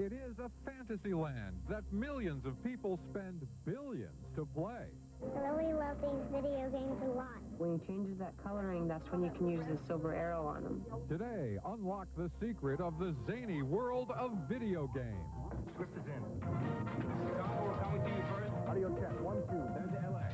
It is a fantasy land that millions of people spend billions to play. I really love these video games a lot. When he changes that coloring, that's when you can use the silver arrow on them. Today, unlock the secret of the zany world of video games. Swift is in. Scott, we're coming to you first. Audio check, 1, 2, there's LA.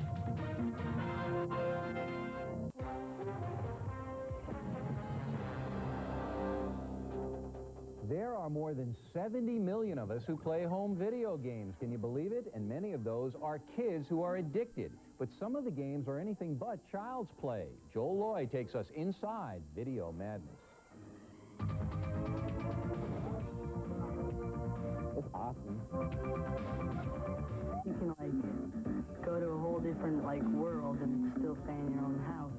There are more than 70 million of us who play home video games. Can you believe it? And many of those are kids who are addicted. But some of the games are anything but child's play. Joel Lloyd takes us inside video madness. It's awesome. You can, like, go to a whole different, like, world and still stay in your own house.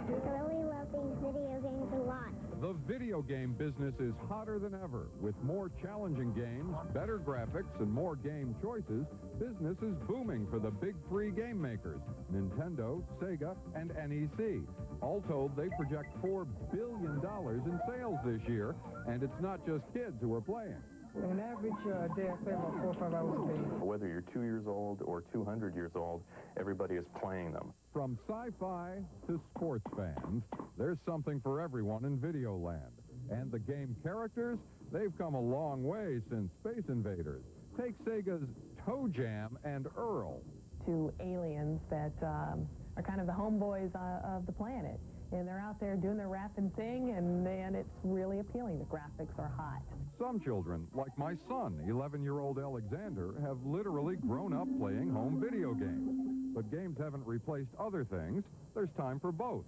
I really love these video games a lot. The video game business is hotter than ever. With more challenging games, better graphics, and more game choices, business is booming for the big three game makers, Nintendo, Sega, and NEC. All told, they project $4 billion in sales this year, and it's not just kids who are playing. On average, day I play about 4 or 5 hours a day. Whether you're 2 years old or 200 years old, everybody is playing them. From sci-fi to sports fans, there's something for everyone in Videoland. And the game characters, they've come a long way since Space Invaders. Take Sega's Toe Jam and Earl. To aliens that are kind of the homeboys of the planet. And they're out there doing their rapping thing, and it's really appealing. The graphics are hot. Some children, like my son, 11-year-old Alexander, have literally grown up playing home video games. But games haven't replaced other things. There's time for both.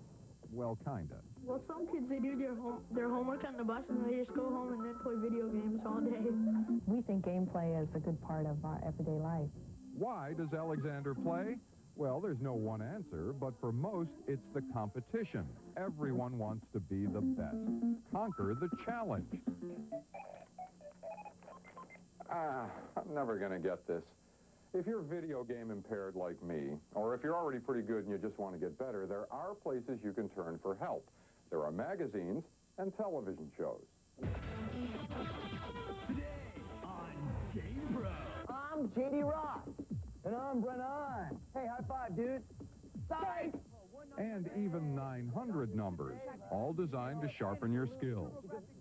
Well, kinda. Well, some kids, they do their homework on the bus, and they just go home and then play video games all day. We think gameplay is a good part of our everyday life. Why does Alexander play? Well, there's no one answer, but for most, it's the competition. Everyone wants to be the best. Conquer the challenge. I'm never going to get this. If you're video game impaired like me, or if you're already pretty good and you just want to get better, there are places you can turn for help. There are magazines and television shows. Today on Game Bro. I'm J.D. Ross. And I'm Brennan. Hey, high five, dude. Sorry. And even 900 numbers, all designed to sharpen your skills.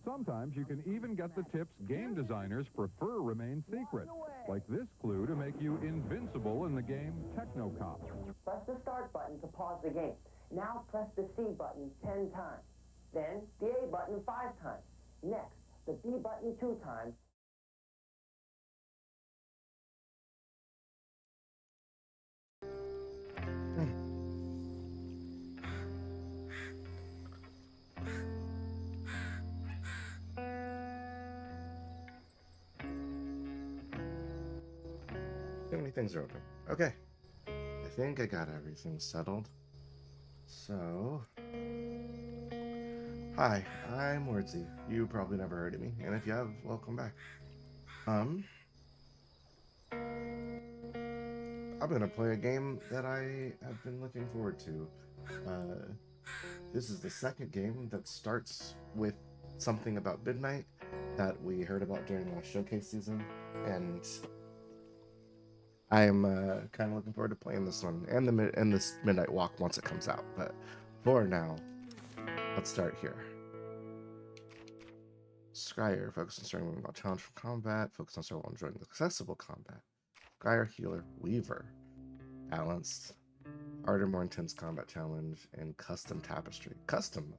Sometimes you can even get the tips game designers prefer remain secret, like this clue to make you invincible in the game Technocop. Press the start button to pause the game. Now press the C button 10 times. Then the A button 5 times. Next, the B button 2 times. Too many things are open. Okay. I think I got everything settled. So... Hi, I'm Wordsy. You probably never heard of me, and if you have, welcome back. I'm gonna play a game that I have been looking forward to. This is the second game that starts with something about midnight that we heard about during the last showcase season, and I am kind of looking forward to playing this one and this Midnight Walk once it comes out. But for now, let's start here. Scryer, focus on starting about challenge from combat. Focus on starting enjoying accessible combat. Scryer, healer, Weaver, balanced, harder, more intense combat challenge, and custom tapestry. Custom,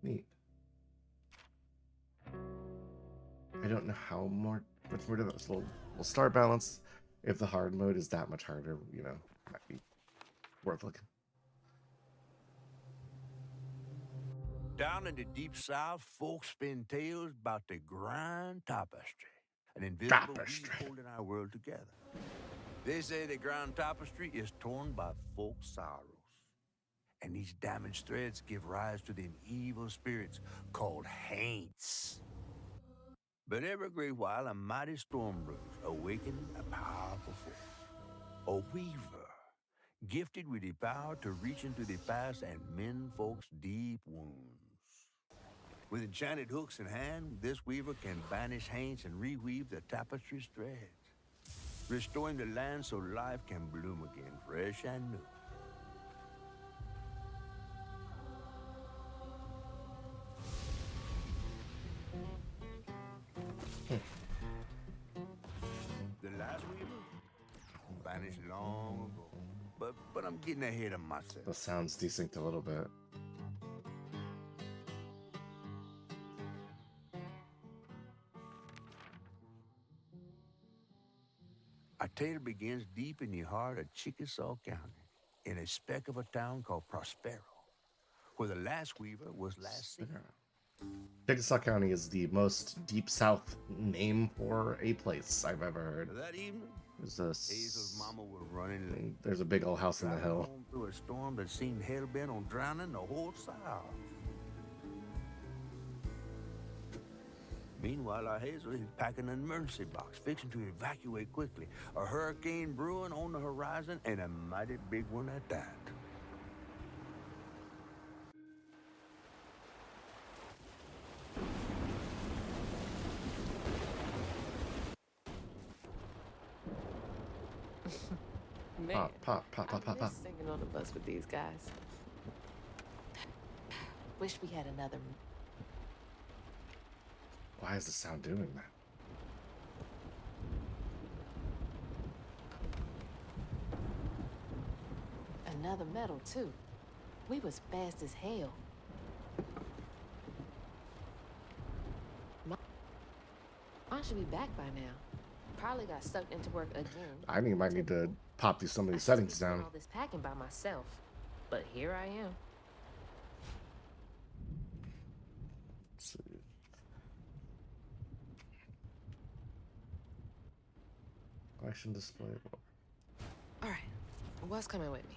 neat. I don't know how much more to this. We'll start balance. If the hard mode is that much harder, you know, might be worth looking. Down in the deep south, folks spin tales about the Grand Tapestry, an invisible weave holding our world together. They say the Grand Tapestry is torn by folks' sorrows, and these damaged threads give rise to them evil spirits called Haints. But every great while, a mighty storm brews, awakening a powerful force. A weaver, gifted with the power to reach into the past and mend folks' deep wounds. With enchanted hooks in hand, this weaver can banish haints and reweave the tapestry's threads, restoring the land so life can bloom again, fresh and new. The last weaver vanished long ago, but I'm getting ahead of myself. The sound's desynced a little bit. Our tale begins deep in the heart of Chickasaw County, in a speck of a town called Prospero, where the last weaver was last seen. Chickasaw County is the most deep south name for a place I've ever heard. That evening, There's a, Hazel's mama was running late. there's a big old house in the hill. Home through a storm that seemed hell-bent on drowning the whole South. Meanwhile, our Hazel is packing an emergency box, fixing to evacuate quickly. A hurricane brewing on the horizon, and a mighty big one at that. Man, Pop. I miss singing on the bus with these guys. Wish we had another. Why is the sound doing that? Another medal, too. We was fast as hell. Mom should be back by now. Probably got sucked into work again. I might need to pop some of these settings down. All this packing by myself, but here I am. Let's see. Collection display. All right, what's coming with me?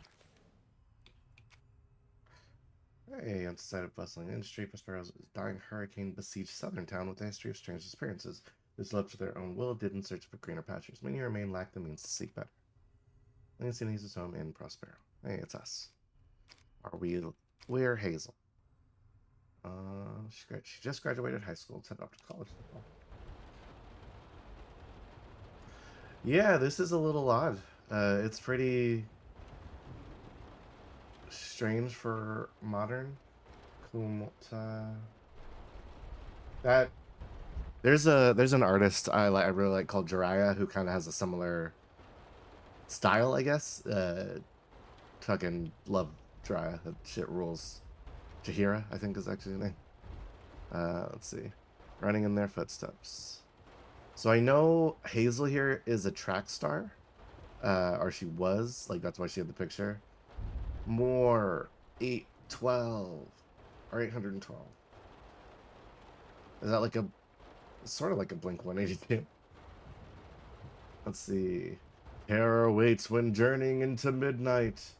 Hey, on the side of bustling industry, Prospero's dying hurricane besieged southern town with a history of strange disappearances. Those left to their own will did in search for greener pastures. Many remain lack the means to seek better. Lansing needs his home in Prospero. Hey, it's us. We're Hazel. She just graduated high school, headed off to college. Yeah, this is a little odd. It's pretty strange for modern. There's an artist I really like called Jiraiya who kind of has a similar style, I guess. Fucking love Jiraiya. That shit rules. Jahira, I think is actually the name. Let's see. Running in their footsteps. So I know Hazel here is a track star. Or she was. Like, that's why she had the picture. More 812 or 812. Is that like a sort of like a Blink 182? Let's see. Terror awaits when journeying into midnight.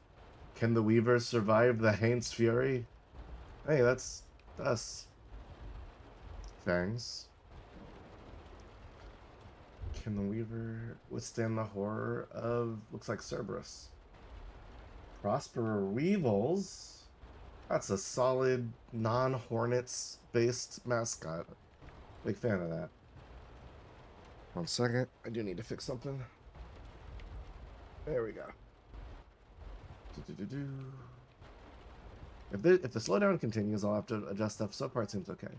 Can the Weavers survive the Haint's fury? Hey, that's us. Fangs. Can the Weaver withstand the horror of, looks like Cerberus. Prosperer Weevils. That's a solid non-Hornets based mascot. Big fan of that. 1 second. I do need to fix something. There we go. If the slowdown continues, I'll have to adjust stuff. So far, it seems okay.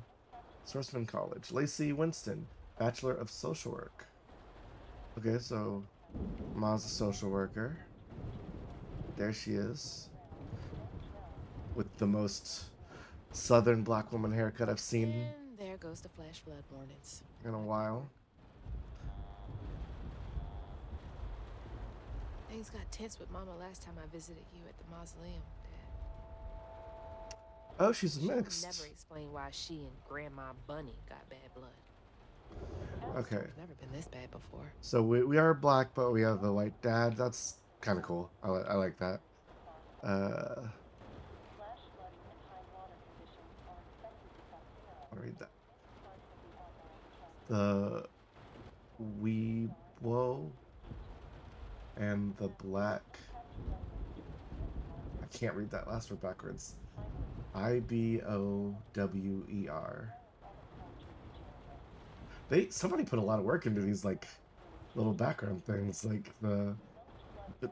Sourceman College. Lacey Winston, Bachelor of Social Work. Okay, so Ma's a social worker. There she is. With the most southern black woman haircut I've seen. And there goes the flash flood warnings. In a while. Things got tense with Mama last time I visited you at the mausoleum, Dad. Oh, she's mixed. Never explain why she and Grandma Bunny got bad blood. Okay. It's never been this bad before. So we are black, but we have the white dad. That's kind of cool. I like that. I'll read that. The Weebo and the black. I can't read that last word backwards. Ibower. Somebody put a lot of work into these like little background things, like the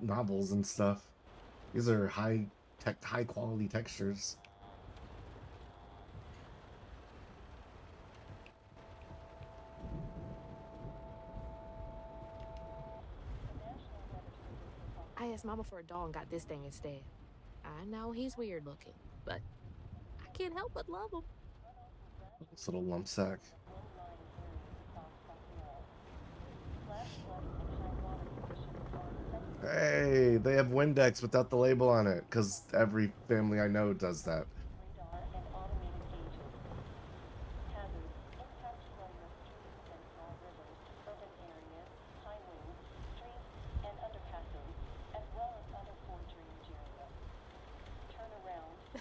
novels and stuff. These are high quality textures. I asked Mama for a doll and got this thing instead. I know he's weird looking, but I can't help but love him. This little lump sack. Hey, they have Windex without the label on it, because every family I know does that.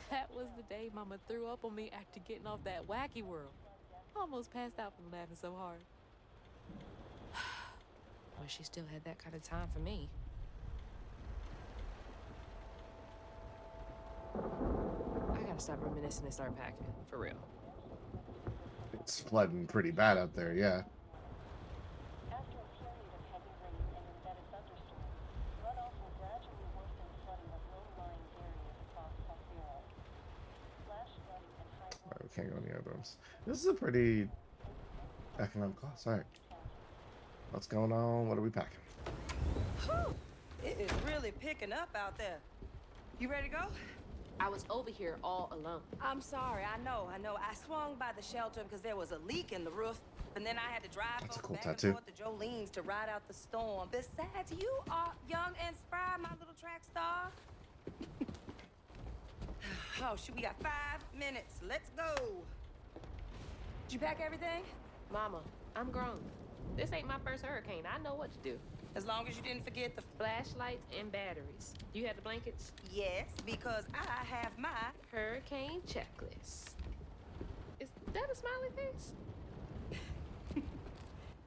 That was the day Mama threw up on me after getting off that wacky world. Almost passed out from laughing so hard. Wish she still had that kind of time for me. I gotta stop reminiscing and start packing, for real. It's flooding pretty bad out there, yeah. After a period of heavy rain and embedded thunderstorms, runoff will gradually worsen flooding of low-lying areas across Paseo. Flash flooding and high water. We can't go near those. This is a pretty economic class. All right. What's going on? What are we packing? Whew. It is really picking up out there. You ready to go? I was over here all alone. I'm sorry, I know. I swung by the shelter because there was a leak in the roof, and then I had to drive over back and forth to Jolene's to ride out the storm. Besides, you are young and spry, my little track star. Oh, shoot, we got 5 minutes. Let's go. Did you pack everything? Mama, I'm grown. This ain't my first hurricane. I know what to do. As long as you didn't forget the flashlights and batteries. You had the blankets? Yes, because I have my hurricane checklist. Is that a smiley face?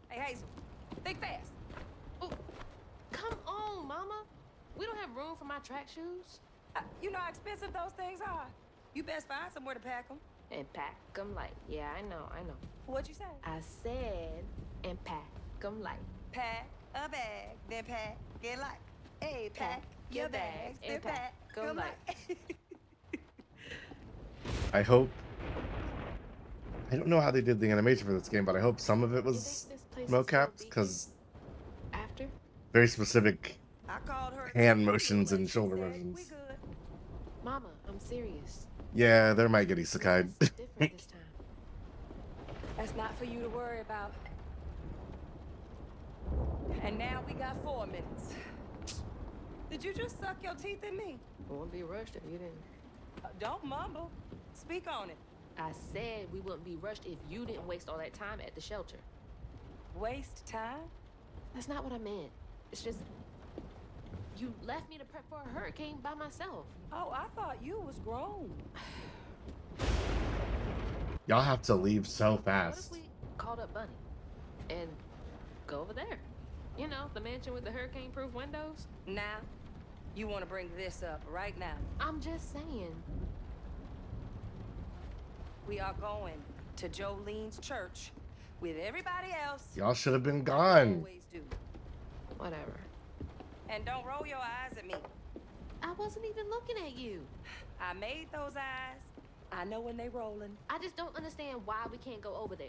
Hey, Hazel, think fast. Oh, come on, Mama. We don't have room for my track shoes. You know how expensive those things are. You best find somewhere to pack them. And pack them light. Yeah, I know. What'd you say? I said, and pack them light. Pack a bag, then pack it light. Hey, pack your bags, then pack them light. I hope. I don't know how they did the animation for this game, but I hope some of it was mocapped, because very specific hand motions and shoulder motions. Mama, I'm serious. Yeah, there might get isekai'd. Different this time. That's not for you to worry about. And now we got 4 minutes. Did you just suck your teeth at me? I wouldn't be rushed if you didn't. Don't mumble. Speak on it. I said we wouldn't be rushed if you didn't waste all that time at the shelter. Waste time? That's not what I meant. It's just... you left me to prep for a hurricane by myself. Oh, I thought you was grown. Y'all have to leave so fast. What if we called up Bunny and go over there? You know, the mansion with the hurricane-proof windows? Now, you want to bring this up right now. I'm just saying. We are going to Jolene's church with everybody else. Y'all should have been gone. Always do. Whatever. And don't roll your eyes at me. I wasn't even looking at you. I made those eyes. I know when they rolling. I just don't understand why we can't go over there.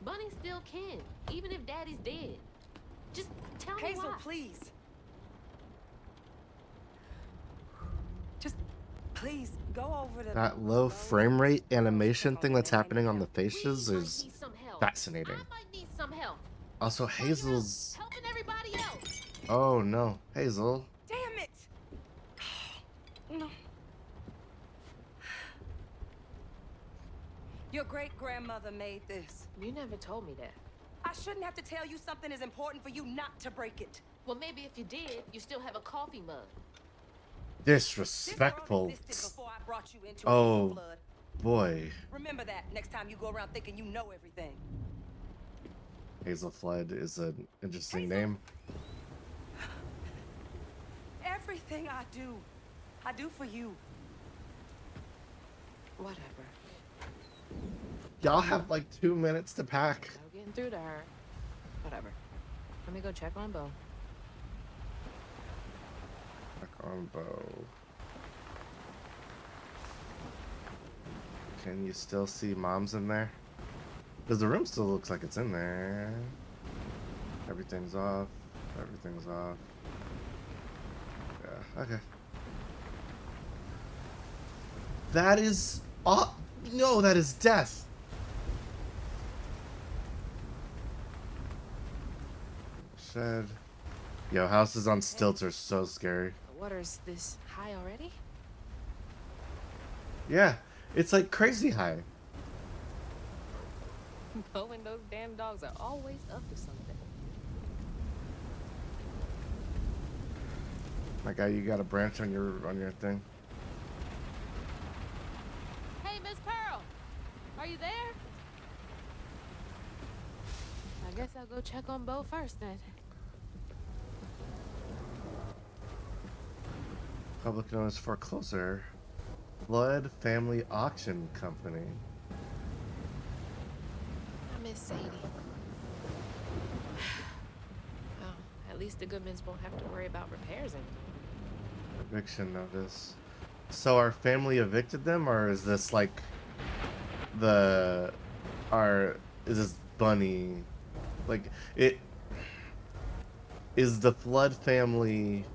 Bunny still can, even if Daddy's dead. Just tell me why. Hazel, please. Just please go over to That low frame rate animation thing that's happening on the faces is fascinating. I might need some help. Also, Hazel's... Helping everybody else. Oh no, Hazel. Damn it! No. Your great-grandmother made this. You never told me that. I shouldn't have to tell you something is important for you not to break it. Well, maybe if you did, you still have a coffee mug. Disrespectful. Oh, boy. Remember that next time you go around thinking you know everything. Hazel Flood is an interesting name. Everything I do for you. Whatever. Y'all have like 2 minutes to pack. No getting through to her. Whatever. Let me go check on Bo. Check on Bo. Can you still see Mom's in there? Because the room still looks like it's in there. Everything's off. Everything's off. Yeah, okay. That is... Oh, no, that is death. Shed. Yo, houses on stilts are so scary. The water's this high already? Yeah, it's like crazy high. Bo and those damn dogs are always up to something. My guy, you got a branch on your thing. Hey, Miss Pearl, are you there? I guess I'll go check on Bo first then. Public known as foreclosure. Flood Family Auction Company. I miss Sadie. Well, at least the Goodmans won't have to worry about repairs anymore. Eviction notice. So our family evicted them, or is this like is this Bunny? Like, it is the Flood family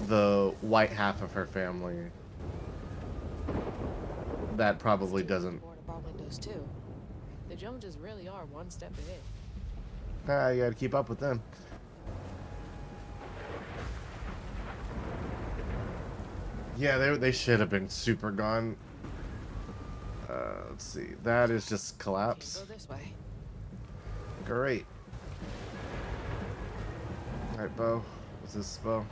the white half of her family? That probably doesn't. Bar windows too. The Joneses really are one step ahead. Ah, you gotta keep up with them. Yeah, they should have been super gone. Let's see. That is just collapse. Go this way. Great. All right, Bo. What's this, Bo?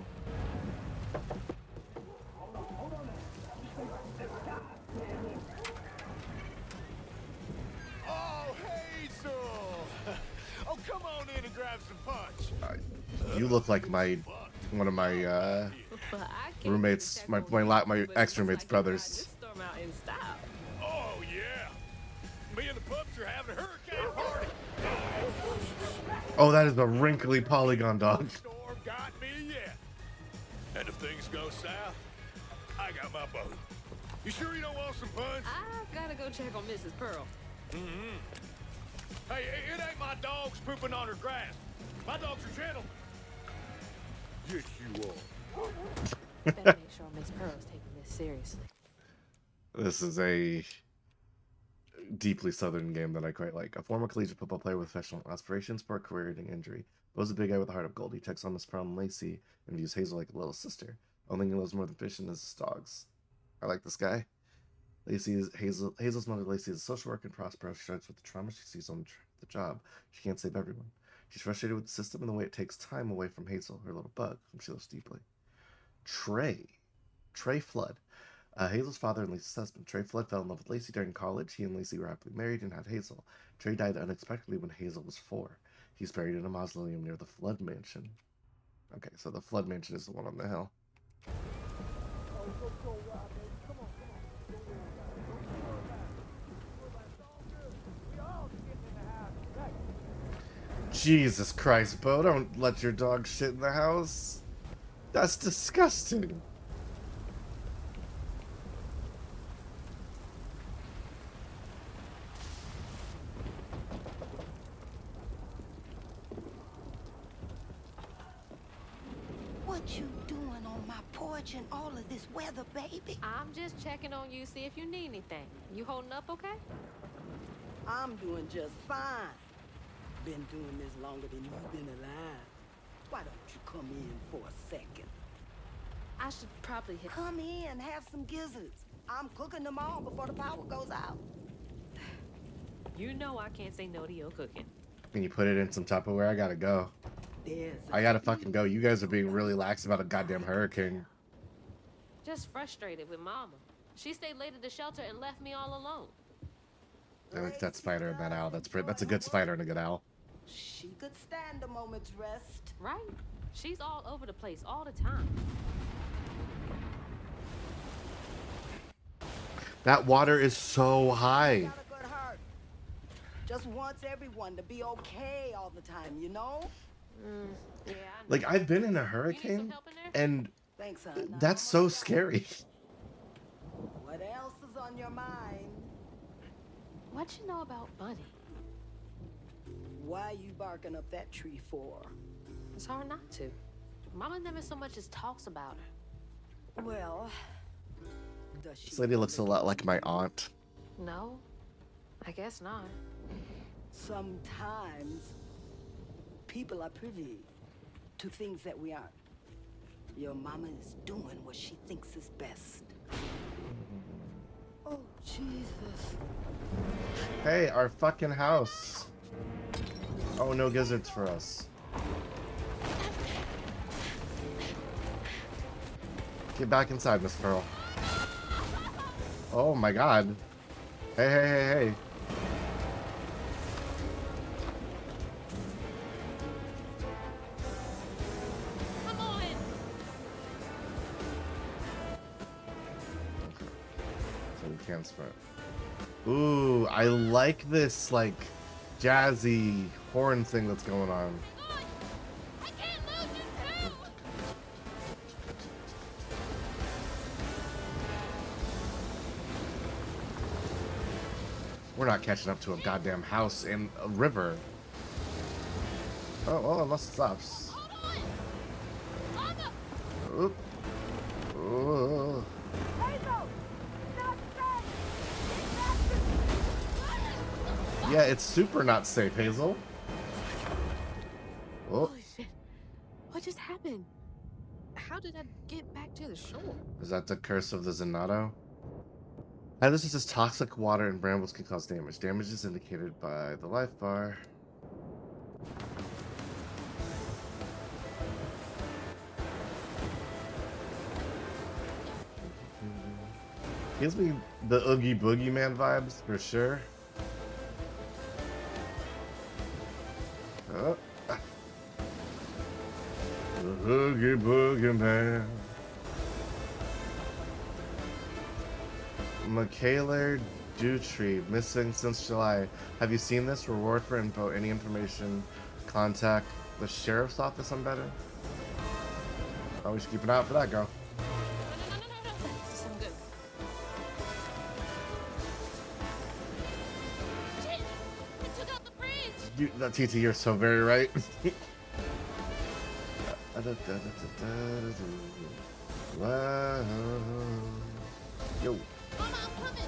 Oh, Hazel! Oh, come on in and grab some punch. You look like one of my roommates, my ex-roommate's brothers. Oh yeah, me and the pups are having a hurricane party. Oh, that is a wrinkly polygon dog. Storm got me yet. And if things go south, I got my boat. You sure you don't want some punch? I've gotta go check on Mrs. Pearl. Hey, it ain't my dogs pooping on her grass. My dogs are gentlemen. Yes, you are. Better make sure Miss Pearl's taking this seriously. This is a deeply southern game that I quite like. A former collegiate football player with professional aspirations for a career-ending injury. Bo's a big guy with a heart of gold. He checks on Miss Pearl and Lacey and views Hazel like a little sister. Only he loves more than fishing is his dogs. I like this guy. Hazel's mother Lacey is a social worker and prosperous. She struggles with the trauma she sees on the job. She can't save everyone. She's frustrated with the system and the way it takes time away from Hazel, her little bug, whom she loves deeply. Trey Flood. Hazel's father and Lacey's husband. Trey Flood fell in love with Lacey during college. He and Lacey were happily married and had Hazel. Trey died unexpectedly when Hazel was 4. He's buried in a mausoleum near the Flood Mansion. Okay, so the Flood Mansion is the one on the hill. Jesus Christ, Bo, don't let your dog shit in the house. That's disgusting. What you doing on my porch in all of this weather, baby? I'm just checking on you, see if you need anything. You holding up okay? I'm doing just fine. Been doing this longer than you've been alive. Why don't you come in for a second? I should probably hit... Come in, have some gizzards. I'm cooking them all before the power goes out. You know I can't say no to your cooking. Can you put it in some Tupperware? I gotta go. I gotta fucking go. You guys are being really lax about a goddamn hurricane. Just frustrated with Mama. She stayed late at the shelter and left me all alone. I like that spider and that owl. That's a good spider and a good owl. She could stand a moment's rest. Right? She's all over the place all the time. That water is so high. Got a good heart. Just wants everyone to be okay all the time, you know? Yeah. Like, I've been in a hurricane, and Thanks, hon. that's so scary. What else is on your mind? What you know about Bunny? Why you barking up that tree for? It's hard not to. Mama never so much as talks about her. Well, does she? This lady looks a lot like my aunt. No, I guess not. Sometimes people are privy to things that we aren't. Your mama is doing what she thinks is best. Oh, Jesus. Hey, our fucking house. Oh, no gizzards for us. Get back inside, Miss Pearl. Oh my god. Hey, hey, hey, hey. Come on. So we can sprint. Ooh, I like this, like, jazzy horn thing that's going on. We're not catching up to a goddamn house in a river. Oh, well, unless it stops. Oop. Oh. Yeah, it's super not safe, Hazel. Oh. Holy shit. What just happened? How did I get back to the shore? Is that the curse of the Zenato? Now, this is just toxic water and brambles can cause damage. Damage is indicated by the life bar. Gives me the Oogie Boogie Man vibes for sure. Oh. The Oogie Boogie Man. Michaela Dutry, missing since July. Have you seen this? Reward for info. Any information? Contact the sheriff's office on better. Oh, we should keep an eye out for that girl. This is some good. Shit! It took out the bridge! TT, you're so very right. Yo. Mama, I'm coming!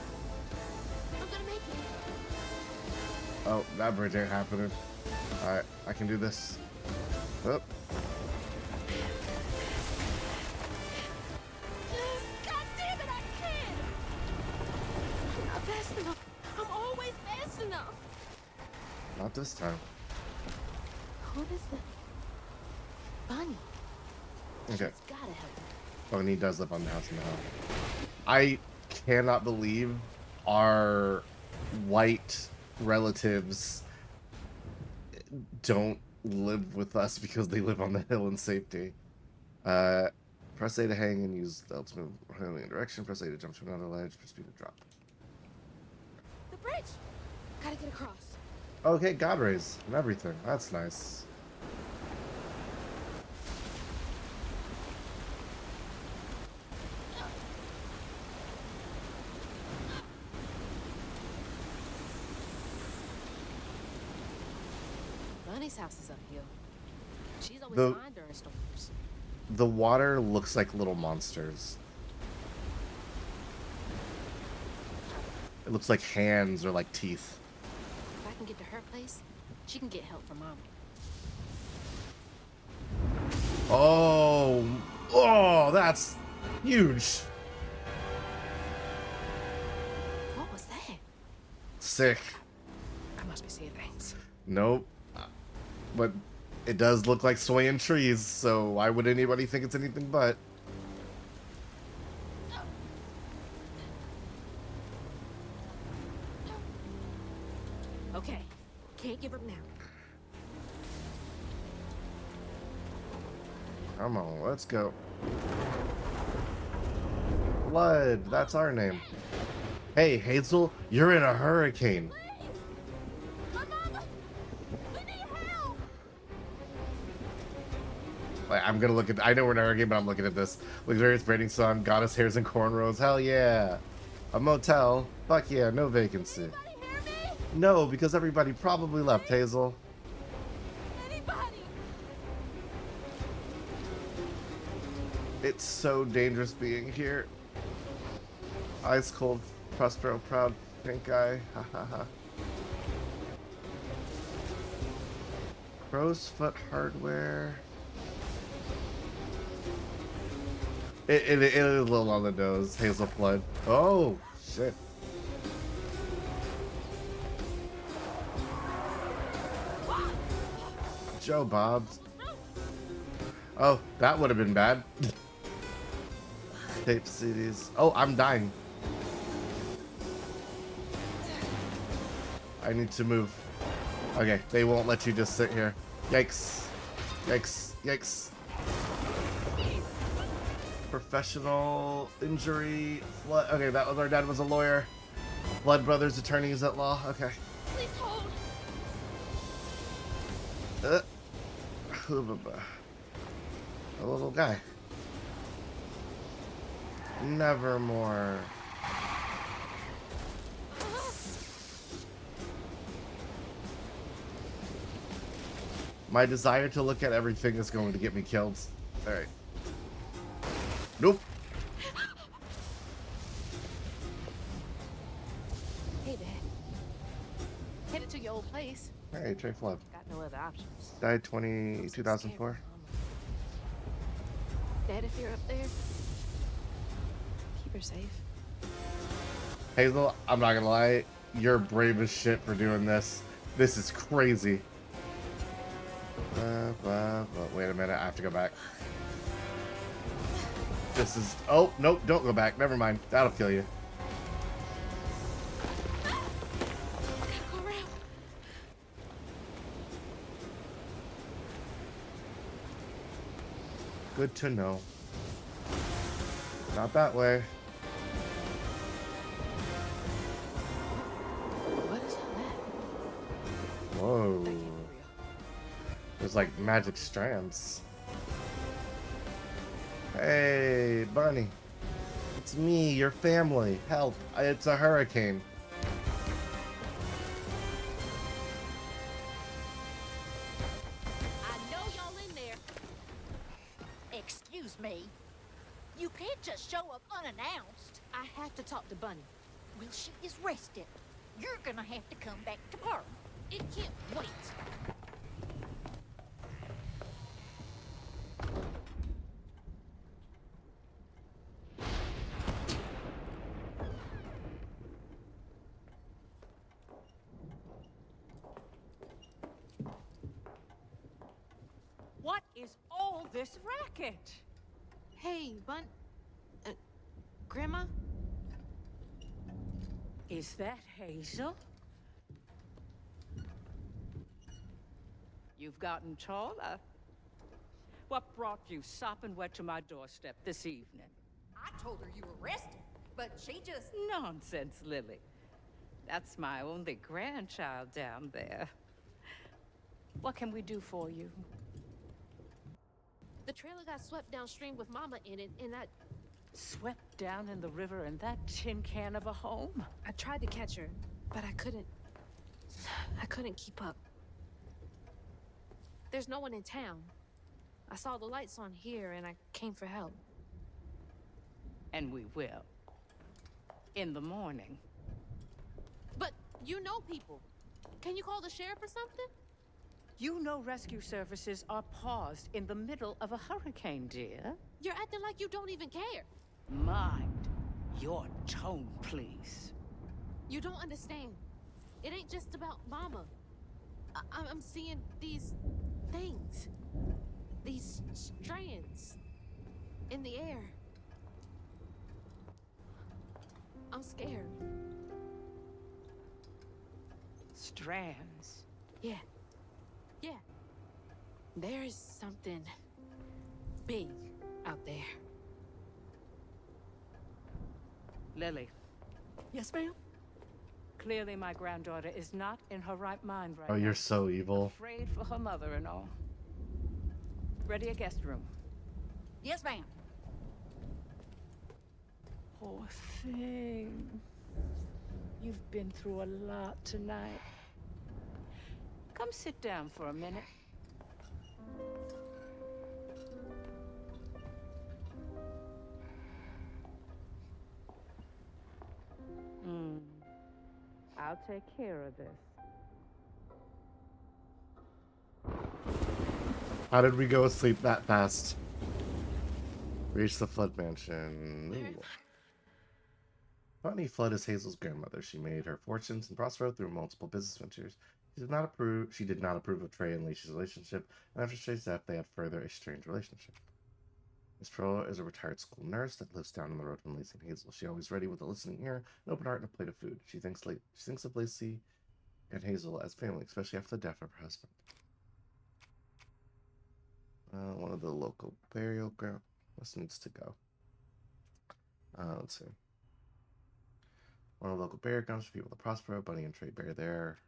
I'm gonna make it. Oh, that bridge ain't happening. Alright, I can do this. Oh. God damn it, I can't! I'm not fast enough. I'm always fast enough. Not this time. Who is it? Bunny. Okay. She's gotta help me. Oh, and he does live on the house in the house. I cannot believe our white relatives don't live with us because they live on the hill in safety. Press A to hang and use the L to move in direction. Press A to jump to another ledge. Press B to drop. The bridge! Gotta get across. Okay, God rays and everything. That's nice. Bunny's house is uphill. She's always The- fine during storms. The water looks like little monsters. It looks like hands or like teeth. If I can get to her place, she can get help from Mama. Oh, that's huge. What was that? Sick. I must be seeing things. Nope. But it does look like swaying trees, so why would anybody think it's anything but? Okay, can't give up now. Come on, let's go. Blood, that's our name. Hey, Hazel, you're in a hurricane. I'm gonna look at. I know we're in a hurricane, but I'm looking at this. Luxurious braiding sun, goddess hairs and cornrows. Hell yeah. A motel. Fuck yeah, no vacancy. No, because everybody probably left, Hazel. It's so dangerous being here. Ice cold, Prospero, proud, pink eye. Ha ha ha. Crow's foot hardware. It is a little on the nose, Hazel Flood. Oh, shit. Joe Bob's. Oh, that would have been bad. Tape CDs. Oh, I'm dying. I need to move. Okay, they won't let you just sit here. Yikes. Yikes. Yikes. Professional injury. Flood. Okay, that was our dad was a lawyer. Blood Brothers attorneys at law. Okay. Please hold. A little guy. Nevermore. My desire to look at everything is going to get me killed. Alright. Nope. Hey, Dad. Headed to your old place. Hey, Trey Flood. Got no other options. Died 2004. Dad, if you're up there, keep her safe. Hazel, I'm not gonna lie. You're brave as shit for doing this. This is crazy. Wait a minute, I have to go back. This is... Oh, nope, don't go back. Never mind. That'll kill you. Good to know. Not that way. What is that? Whoa. There's like magic strands. Hey, Bunny. It's me, your family. Help. It's a hurricane. I know y'all in there. Excuse me. You can't just show up unannounced. I have to talk to Bunny. Well, she is rested. You're gonna have to come back tomorrow. It can't wait. What is all this racket? Hey, Grandma? Is that Hazel? You've gotten taller. What brought you sopping wet to my doorstep this evening? I told her you were rested, but she just... Nonsense, Lily. That's my only grandchild down there. What can we do for you? The trailer got swept downstream with Mama in it, and I... Swept down in the river in that tin can of a home? I tried to catch her, but I couldn't keep up. There's no one in town. I saw the lights on here, and I came for help. And we will. In the morning. But you know people. Can you call the sheriff or something? You know rescue services are paused in the middle of a hurricane, dear. You're acting like you don't even care. Mind your tone, please. You don't understand. It ain't just about Mama. I'm seeing these things. These strands in the air. I'm scared. Strands? Yeah. Yeah. There's something big out there. Lily, Yes, ma'am? Clearly my granddaughter is not in her right mind right Oh, now. you're so evil. Afraid for her mother and all. Ready a guest room. Yes, ma'am. Poor thing. You've been through a lot tonight. Come sit down for a minute. I'll take care of this. How did we go asleep that fast? Reach the Flood Mansion. Ooh. Bunny Flood is Hazel's grandmother. She made her fortunes in Prospero through multiple business ventures. She did not approve of Trey and Leisha's relationship, and after Trey's death, they had further a strange relationship. Miss Pearl is a retired school nurse that lives down on the road from Lacey and Hazel. She's always ready with a listening ear, an open heart, and a plate of food. She thinks of Lacey and Hazel as family, especially after the death of her husband. One of the local burial ground. This needs to go. Let's see. One of the local burial grounds for people to Prospero. Bunny and Trey bury there.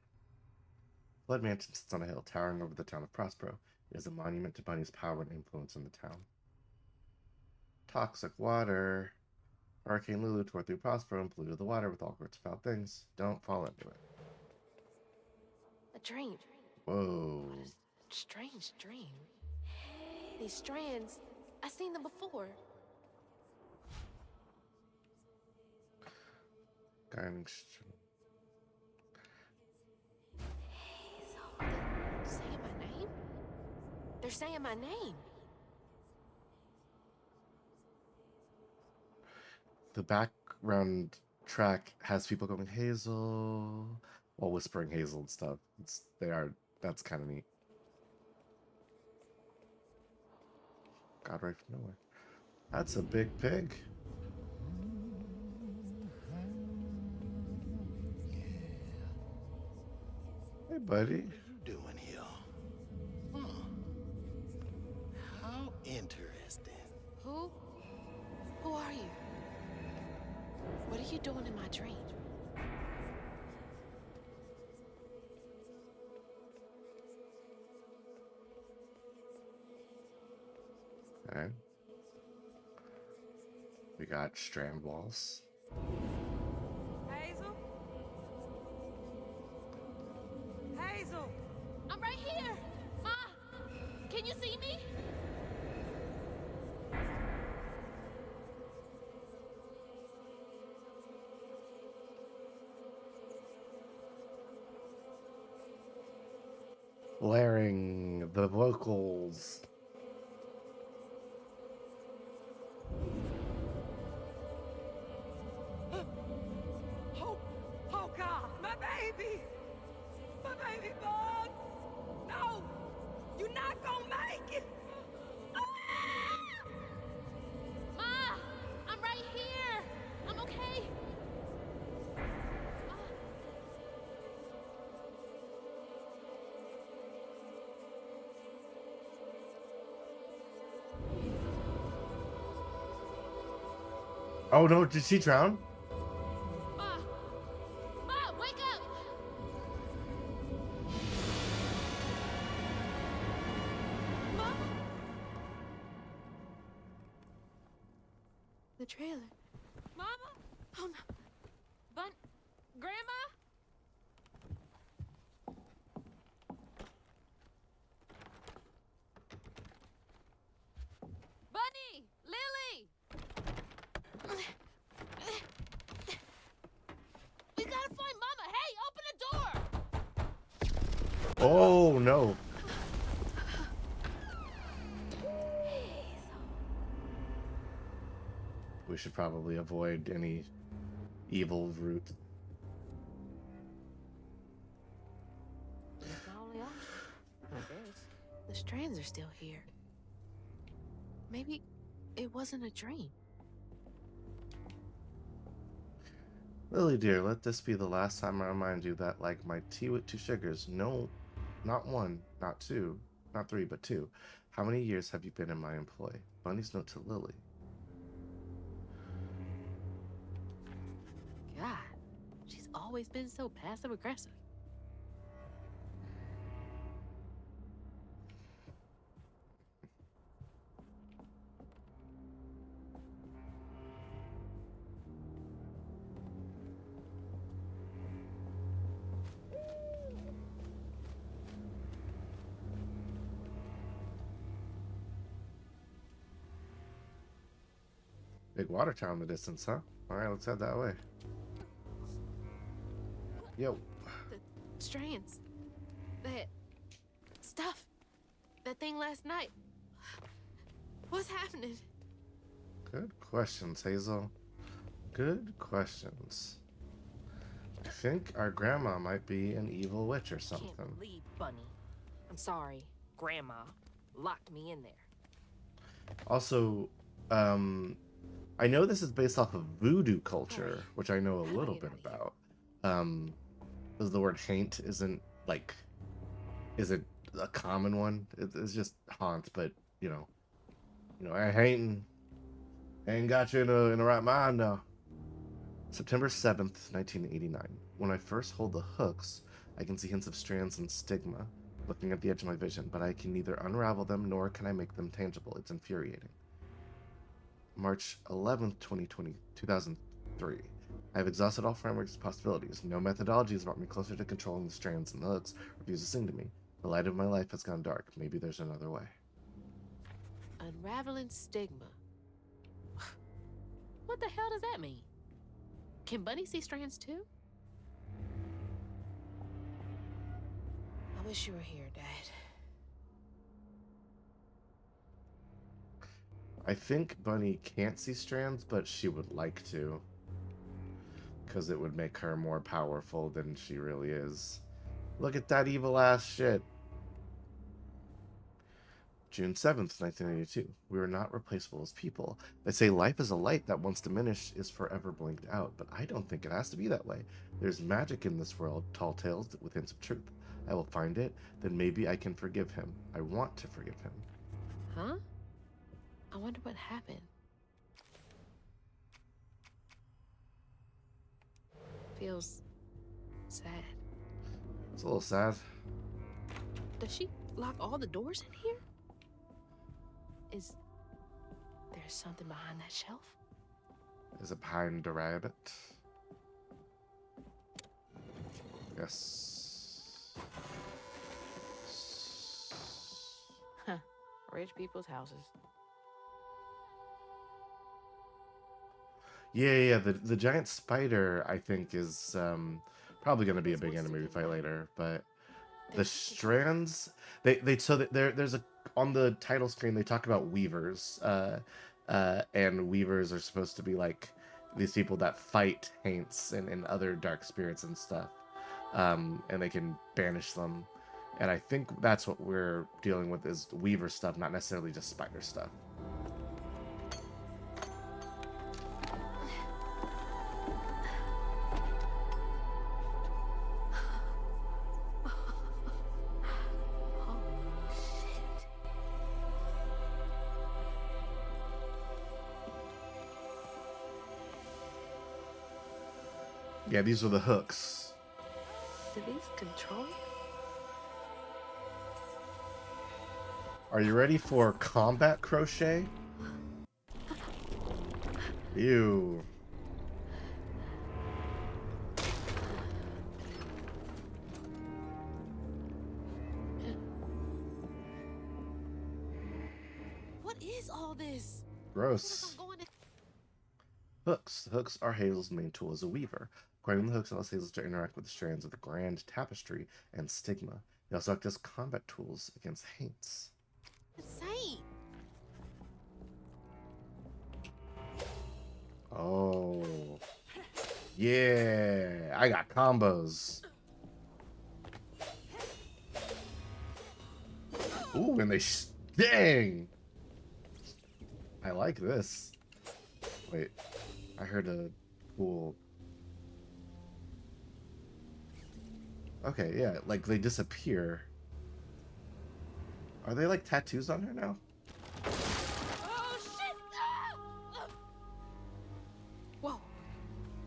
Flood Mansion sits on a hill towering over the town of Prospero. It is a monument to Bunny's power and influence in the town. Toxic water. Hurricane Lulu tore through Prospero and polluted the water with all sorts of foul things. Don't fall into it. A dream. Whoa. What a strange dream. These strands, I've seen them before. Guiding They're saying my name? They're saying my name. The background track has people going Hazel while whispering Hazel and stuff. That's kind of neat. God, right from nowhere. That's a big pig. Hey, buddy. What are you doing here? How interesting. Who are you? What are you doing in my dream? Okay. We got strand walls. Hazel? Hazel! I'm right here! Ma! Can you see me? Blaring the vocals. Oh God, my baby! My baby bug! No! You're not gonna make it! Ma! I'm right here! I'm okay! Oh no, did she drown? Ma! Ma, wake up! Mama? The trailer. Mama? Oh no. Grandma? Bunny! Lily! We gotta find Mama! Hey, open the door! Oh no. We should probably avoid any evil route. That's the only option, I guess. The strands are still here. Maybe it wasn't a dream. Lily dear, let this be the last time I remind you that, like my tea with 2 sugars, no, not 1, not 2, not 3, but 2. How many years have you been in my employ? Bunny's note to Lily. God, always been so passive-aggressive? Big water tower in the distance, huh? All right, let's head that way. Yo. The strands. That stuff. That thing last night. What's happening? Good questions, Hazel. Good questions. I think our grandma might be an evil witch or something. Can't believe Bunny. I'm sorry, Grandma locked me in there. Also, I know this is based off of voodoo culture, which I know a little bit about. Because the word haint isn't a common one. It's just haunt, but you know, I ain't got you in the right mind now. September 7th, 1989. When I first hold the hooks, I can see hints of strands and stigma looking at the edge of my vision, but I can neither unravel them nor can I make them tangible. It's infuriating. March 11th, 2003. I have exhausted all frameworks and possibilities. No methodology has brought me closer to controlling the strands and the hooks refuse to sing to me. The light of my life has gone dark. Maybe there's another way. Unraveling stigma. What the hell does that mean? Can Bunny see strands too? I wish you were here, Dad. I think Bunny can't see strands, but she would like to. Because it would make her more powerful than she really is. Look at that evil ass shit. June 7th, 1982. We were not replaceable as people. They say life is a light that once diminished is forever blinked out, but I don't think it has to be that way. There's magic in this world, tall tales with hints of truth. I will find it, then maybe I can forgive him. I want to forgive him. Huh? I wonder what happened. Feels sad. It's a little sad. Does she lock all the doors in here? Is there something behind that shelf? Is it behind the rabbit? Yes. Huh. Rich people's houses. Yeah. The giant spider, I think, is probably going to be a big enemy we fight later. But the strands, there's a on the title screen they talk about weavers, and weavers are supposed to be like these people that fight haints and other dark spirits and stuff, and they can banish them. And I think that's what we're dealing with is weaver stuff, not necessarily just spider stuff. Yeah, these are the hooks. Do these control you? Are you ready for combat crochet? Ew. What is all this? Gross. Hooks. Hooks are Hazel's main tool as a weaver. Acquiring the hooks allows Hazel to interact with the strands of the grand tapestry and stigma. They also act as combat tools against haints. Insane. Oh. Yeah. I got combos. Ooh, and they dang. I like this. Wait. I heard a cool... Okay, yeah, like they disappear. Are they like tattoos on her now? Oh, shit! Whoa.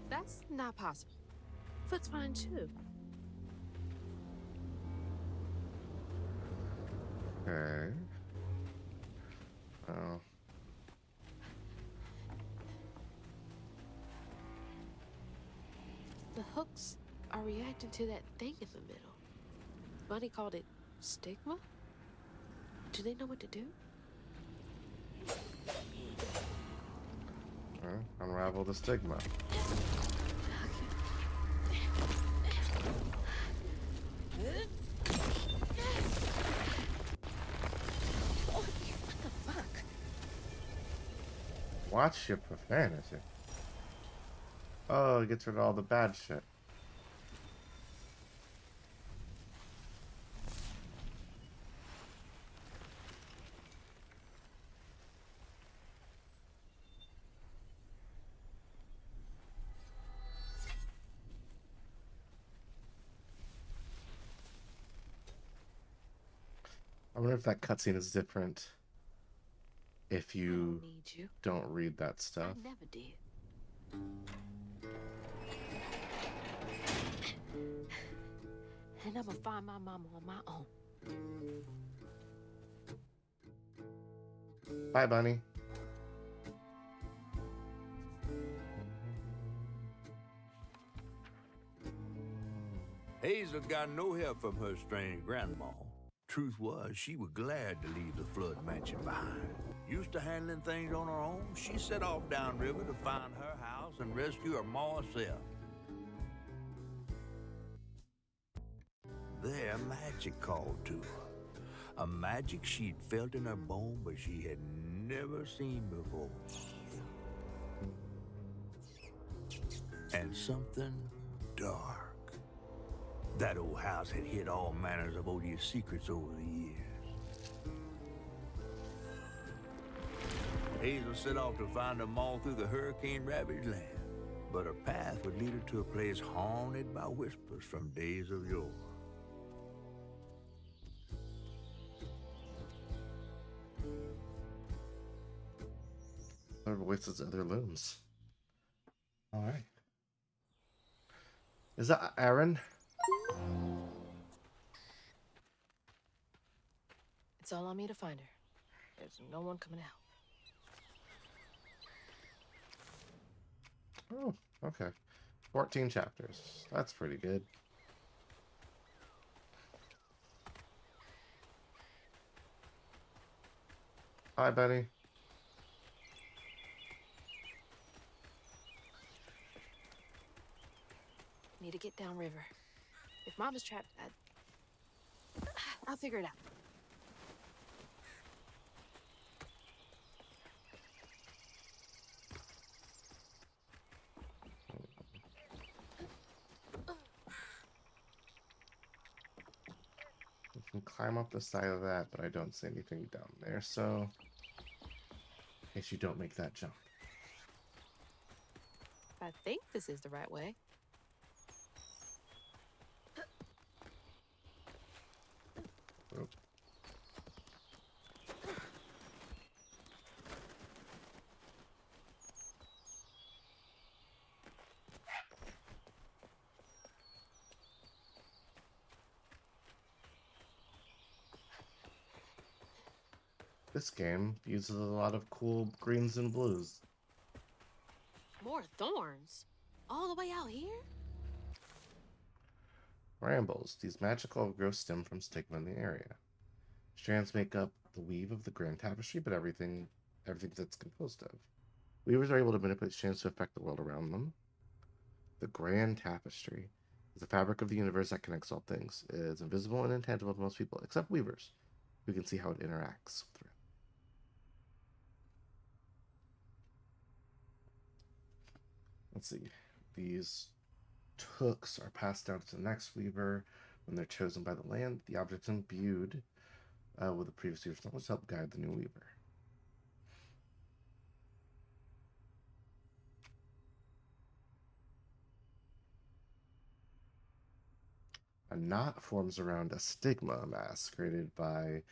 That's not possible. Foot's fine too. Okay. Oh. The hooks are reacting to that thing in the middle. Bunny called it stigma? Do they know what to do? Unravel the stigma. What the fuck? Watch your profanity. Oh, it gets rid of all the bad shit. I wonder if that cutscene is different if you don't read that stuff. I never did. And I'm gonna find my mama on my own. Bye, Bunny. Hazel got no help from her strange grandma. Truth was, she was glad to leave the flood mansion behind. Used to handling things on her own, she set off downriver to find her house and rescue her ma herself. There, magic called to her. A magic she'd felt in her bone, but she had never seen before. And something dark. That old house had hid all manners of odious secrets over the years. Hazel set off to find them all through the hurricane-ravaged land, but her path would lead her to a place haunted by whispers from days of yore. Other voices, other looms. All right. Is that Aaron? It's all on me to find her. There's no one coming out. Oh, okay. 14 chapters. That's pretty good. Hi, Benny. Need to get downriver. If Mama's trapped, I'll figure it out. You can climb up the side of that, but I don't see anything down there, so in case you don't make that jump. I think this is the right way. Oop. This game uses a lot of cool greens and blues. More thorns? All the way out here? Brambles. These magical growths stem from stigma in the area. Strands make up the weave of the grand tapestry, but everything that's composed of. Weavers are able to manipulate strands to affect the world around them. The grand tapestry is the fabric of the universe that connects all things. It is invisible and intangible to most people, except weavers, who can see how it interacts with it. Let's see. These hooks are passed down to the next weaver. When they're chosen by the land, the objects imbued with the previous weaver's knowledge help guide the new weaver. A knot forms around a stigma mass created by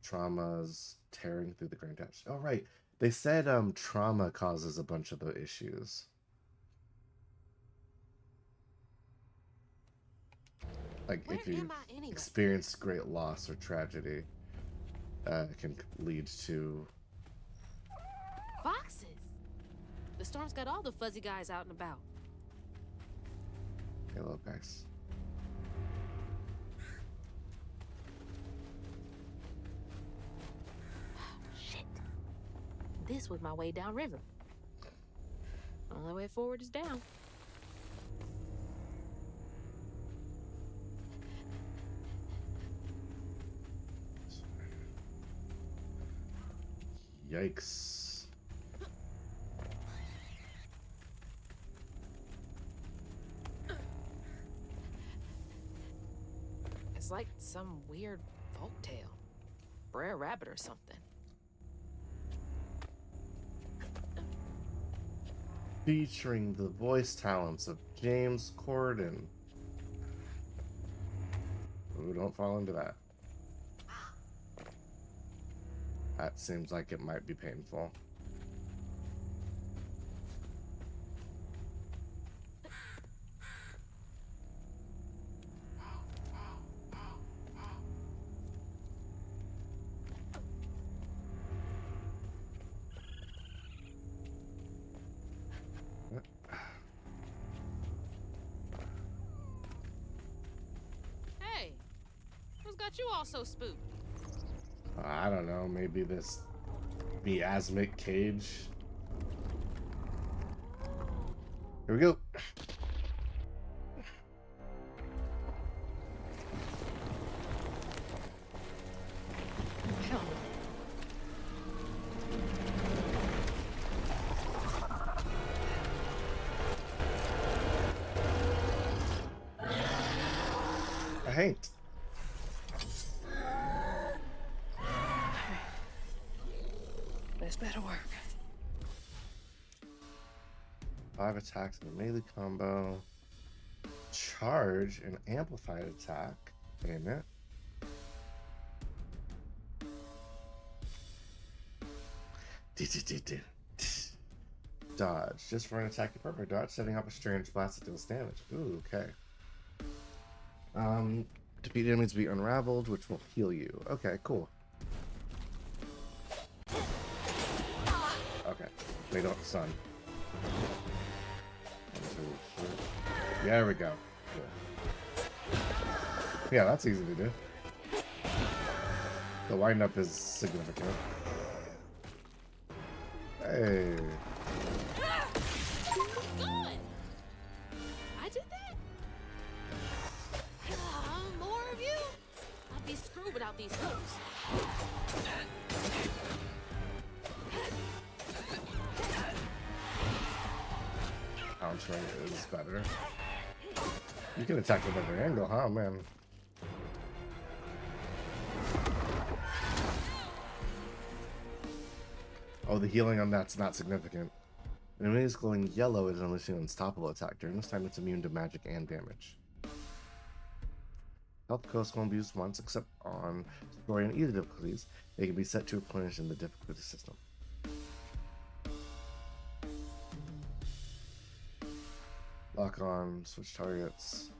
traumas tearing through the grand tapestry. Oh, right. They said trauma causes a bunch of the issues. Like Where if you am I anyway? experience great loss or tragedy, it can lead to Foxes. The storm's got all the fuzzy guys out and about. hello guys. Shit. This was my way downriver. Only way forward is down. Yikes. It's like some weird folktale. Brer Rabbit or something. Featuring the voice talents of James Corden. Ooh, don't fall into that. That seems like it might be painful. Hey, who's got you all so spooked? I don't know, maybe this miasmic cage. Here we go. I hate. This better work. 5 attacks in a melee combo. Charge and amplified attack. Ain't it? Dodge. Just for an attack, perfect dodge, setting up a strange blast that deals damage. Ooh, okay. Defeat enemies to be unraveled, which will heal you. Okay, cool. Okay. They don't stun. 1, 2, 3. There we go. Cool. Yeah, that's easy to do. The wind-up is significant. Hey. Good. I did that? More of you? I'd be screwed without these hooks. Countering is better. You can attack with every angle, huh, man? Oh, the healing on that's not significant. An enemy is glowing yellow is unleashing an unstoppable attack. During this time, it's immune to magic and damage. Health costs won't be used once, except on story and easy difficulties. They can be set to replenish in the difficulty system. Lock on, switch targets.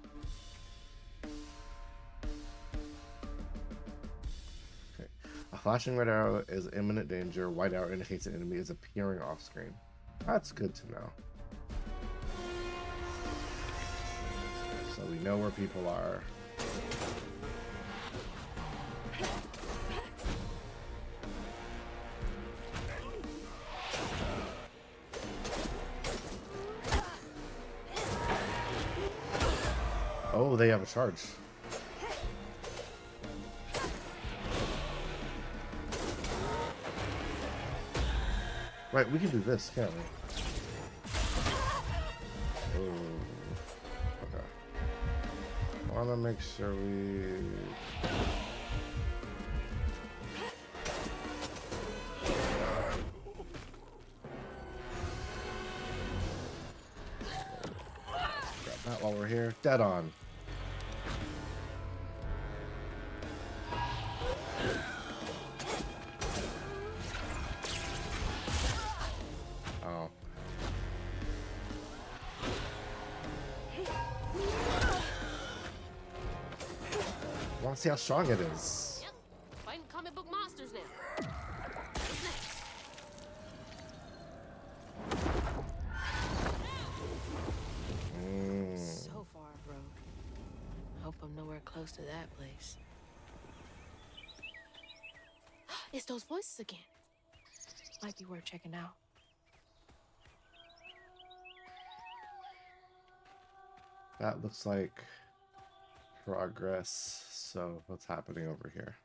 Okay. A flashing red arrow is imminent danger. White arrow indicates an enemy is appearing off screen. That's good to know. So we know where people are. Oh, they have a charge. Right, we can do this, can't we? Oh, okay. I want to make sure we... Grab that while we're here. Dead on. I want to see how strong it is. Yep, fighting comic book monsters now. What's next? So far, bro. Hope I'm nowhere close to that place. It's those voices again. Might be worth checking out. That looks like progress. So what's happening over here?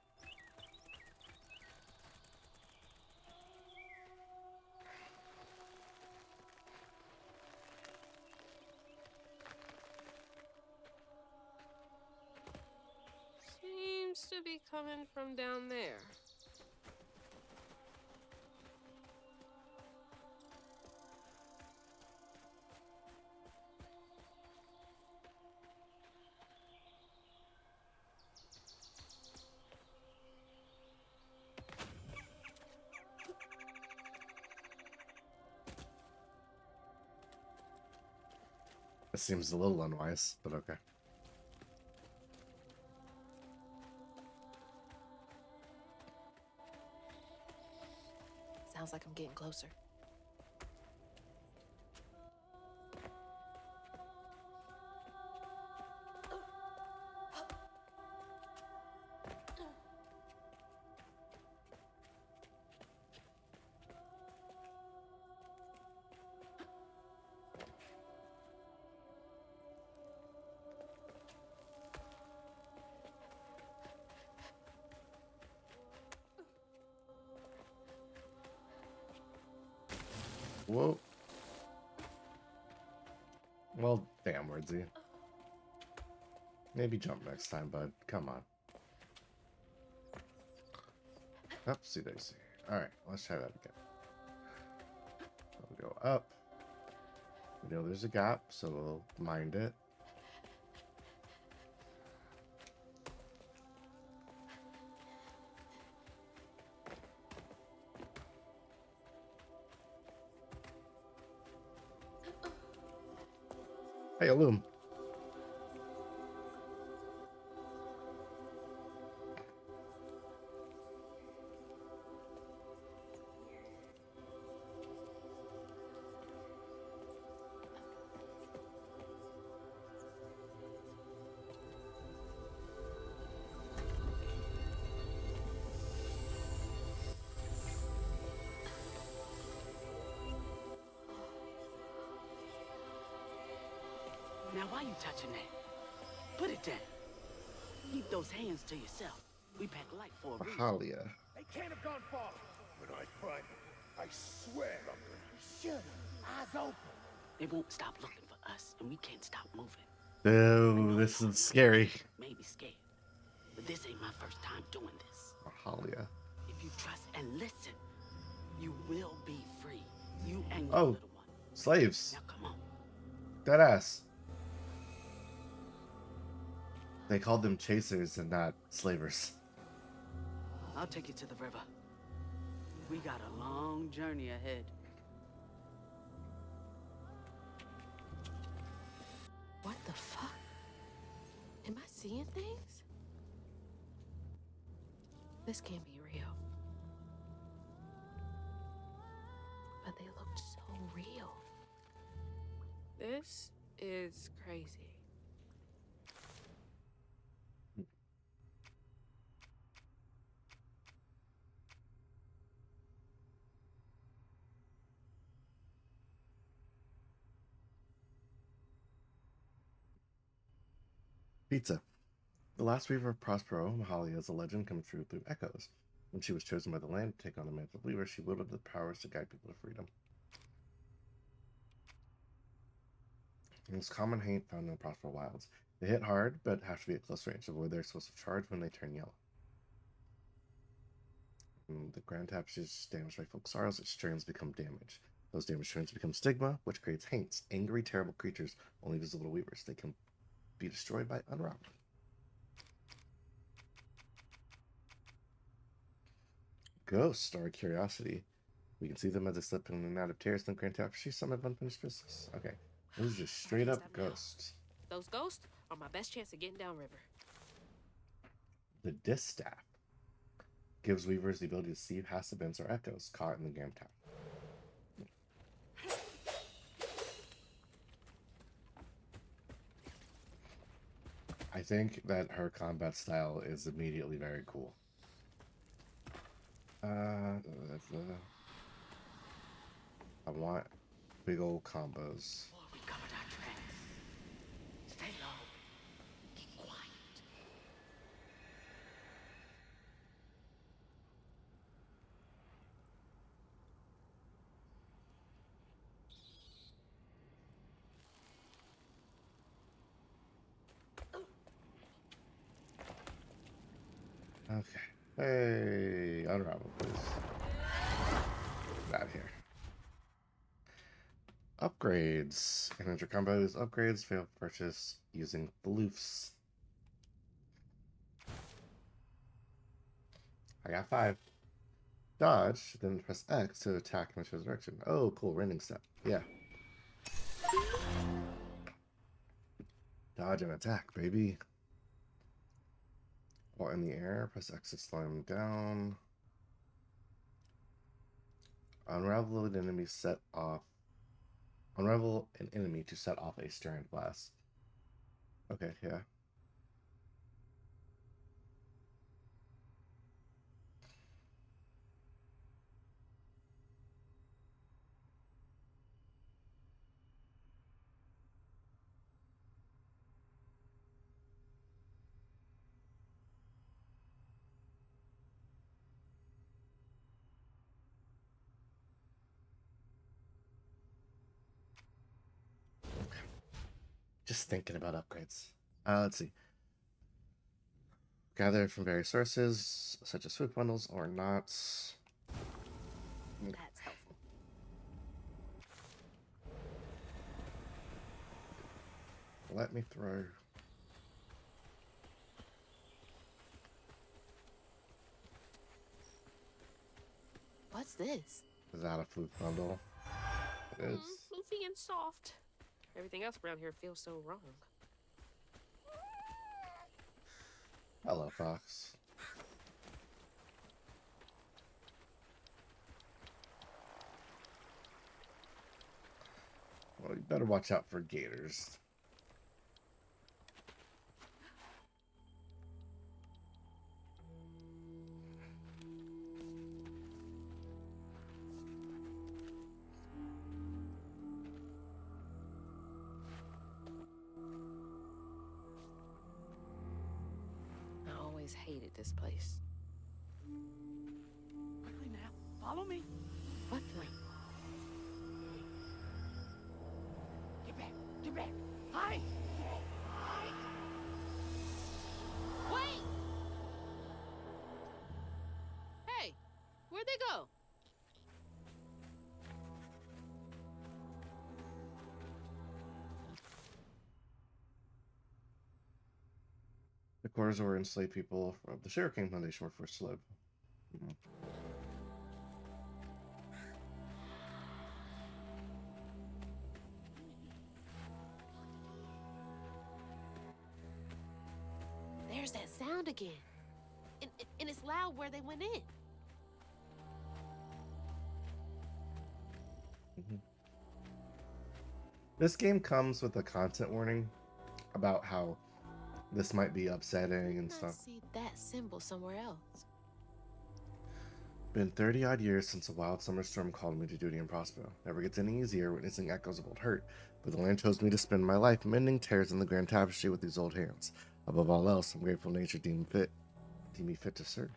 Seems to be coming from down there. It seems a little unwise, but okay. Sounds like I'm getting closer. Whoa. Well, damn, Wordsy. Maybe jump next time, bud. Come on. Oopsie daisy. Alright, let's try that again. We'll go up. We know there's a gap, so we'll mind it. Hey, Illum. Now, why you touching that? Put it down. Keep those hands to yourself. We pack light for a reason. Mahalia. They can't have gone far. When I find them, I swear I'm gonna shoot them. Eyes open. They won't stop looking for us, and we can't stop moving. Oh, this is scary. Maybe scared, but this ain't my first time doing this. Mahalia. If you trust and listen, you will be free. You and your Oh, little one. slaves. Now come on. Deadass. They called them chasers and not slavers. I'll take you to the river. We got a long journey ahead. What the fuck? Am I seeing things? This can't be real. But they looked so real. This is crazy. Pizza. The last weaver of Prospero, Mahalia, is a legend come true through echoes. When she was chosen by the land to take on the mantle of weaver, she wielded the powers to guide people to freedom. The most common hate found in the Prospero wilds. They hit hard, but have to be at close range to avoid their explosive charge when they turn yellow. When the Grand Tapestry is damaged by folk sorrows, its strains become damaged. Those damaged strains become stigma, which creates haints, angry, terrible creatures only visible to weavers. They can be destroyed by unraveling. Ghosts are a curiosity. We can see them as they slip in and out of tears in the Grand Tapestry. Some have unfinished business. Okay, those are just straight up ghosts. Those ghosts are my best chance of getting downriver. The Distaff gives Weavers the ability to see past events or echoes caught in the game town. I think that her combat style is immediately very cool. I want big old combos. We covered our tracks. Stay low. Keep quiet. Okay. Hey, unravel, please. Get out of here. Upgrades. Energy combos. Upgrades fail to purchase using floofs. I got 5. Dodge, then press X to attack in which direction. Oh, cool. Rending step. Yeah. Dodge and attack, baby. While in the air, press X to slow him down. Unravel an enemy set off. Unravel an enemy to set off a strand blast. Okay, yeah. Just thinking about upgrades. Let's see. Gather from various sources, such as food bundles or knots. That's helpful. Let me throw. What's this? Is that a food bundle? It is. Fluffy and soft. Everything else around here feels so wrong. Hello, Fox. Well, you better watch out for gators. Hated this place. Quickly now, follow me. What the? Get back, get back. Hide. Wait! Hey, where'd they go? The quarters where enslaved people from the Sugarcane Plantation were forced to live. There's that sound again. And it's loud where they went in. This game comes with a content warning about how this might be upsetting and stuff. I see that symbol somewhere else. Been 30 odd years since a wild summer storm called me to duty in Prospero. Never gets any easier witnessing echoes of old hurt, but the land chose me to spend my life mending tears in the grand tapestry with these old hands. Above all else, I'm grateful nature deemed me fit to serve.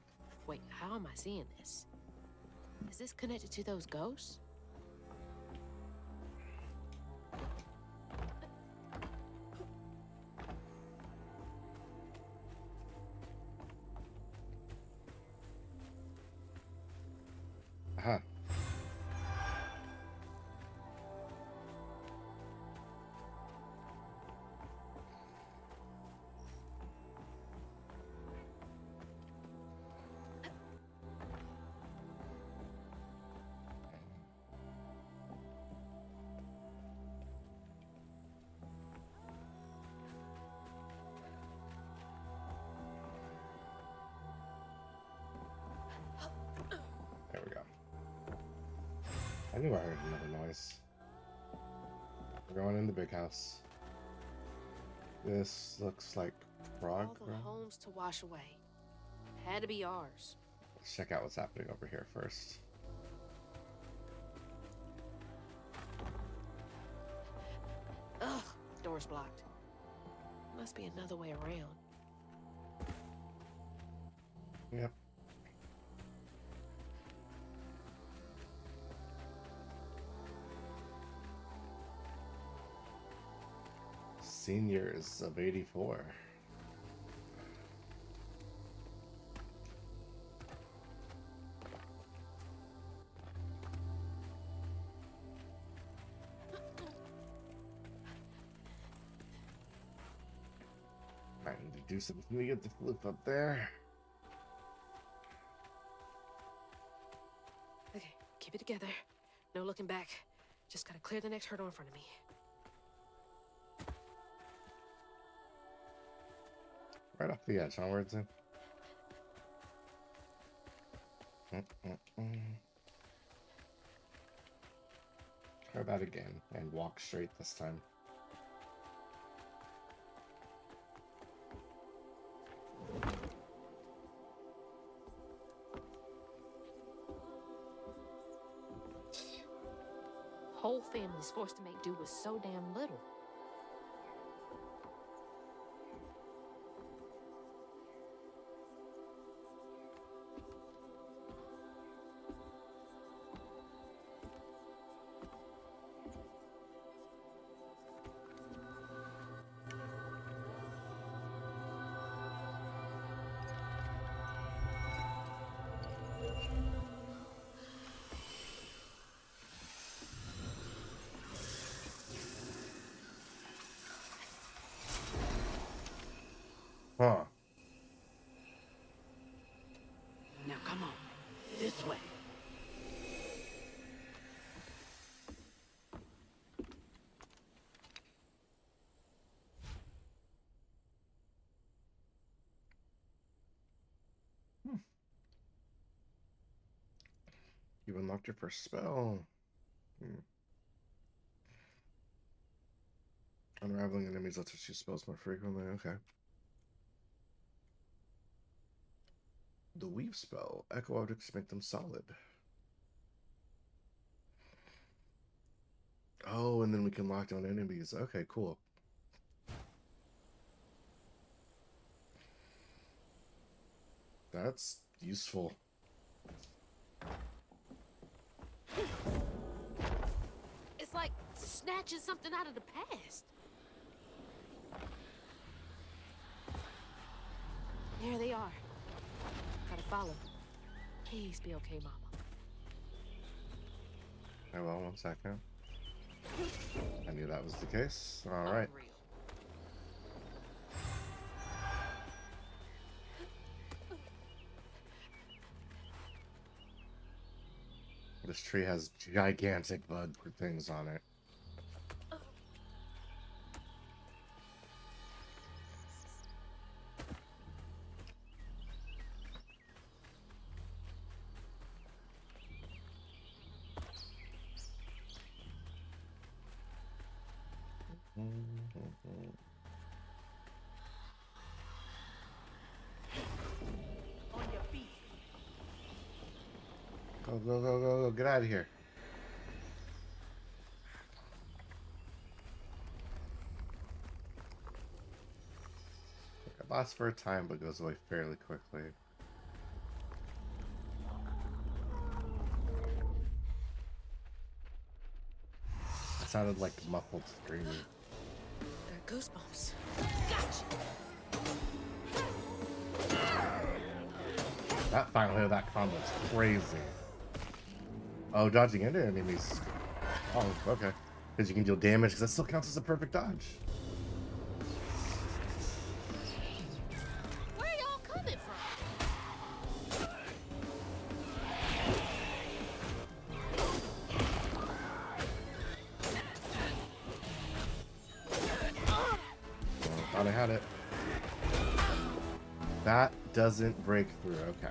Wait, how am I seeing this? Is this connected to those ghosts? Aha. I knew I heard another noise. We're going in the big house. This looks like progress. All the homes to wash away. Had to be ours. Let's check out what's happening over here first. Ugh, door's blocked. Must be another way around. Yep. Seniors of 84. I need to do something to get the flip up there. Okay, keep it together. No looking back. Just gotta clear the next hurdle in front of me. Right off the edge, huh, where it's in? Try that again and walk straight this time. Whole family's forced to make do with so damn little. Huh. Now come on, this way. You unlocked your first spell. Unraveling enemies lets us use spells more frequently. Okay. The weave spell. Echo objects make them solid. Oh, and then we can lock down enemies. Okay, cool. That's useful. It's like snatching something out of the past. There they are. Gotta follow. Please be okay, Mama. Oh, well, 1 second. I knew that was the case. All right. This tree has gigantic bug things on it. On your feet. Go, go, go, go, go. Get out of here. It lasts for a time, but goes away fairly quickly. It sounded like muffled screaming. Got goosebumps. Gotcha. That final hit of that combo is crazy. Oh, dodging into enemies. Oh, okay. Because you can deal damage, because that still counts as a perfect dodge. Where are y'all coming from? Oh, thought I had it. That doesn't break through. Okay.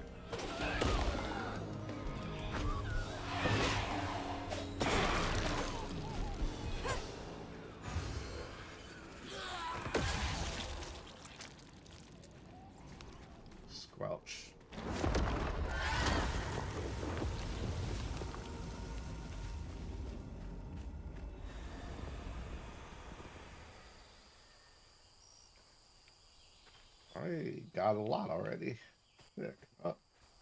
squelch. I got a lot already. Sick. Oh,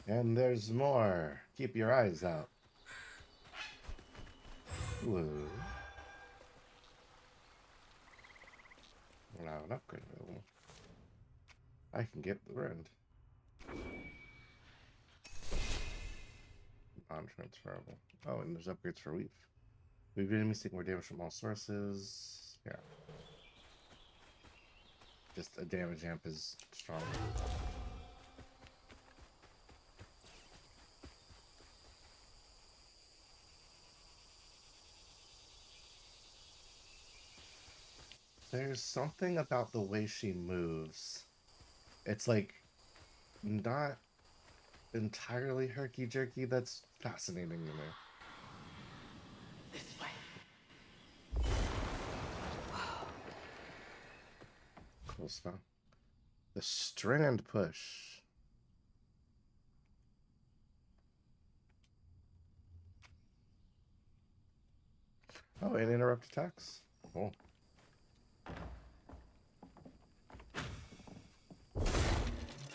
and there's more. Keep your eyes out. Whoa. Now an upgrade available. I can get the rend. Non-transferable. Oh, and there's upgrades for weave. We've been missing more damage from all sources. Yeah. Just a damage amp is strong. There's something about the way she moves. It's like not entirely herky-jerky. That's fascinating to me. This way. Cool spell. The strand push. Oh, and interrupt attacks. Cool.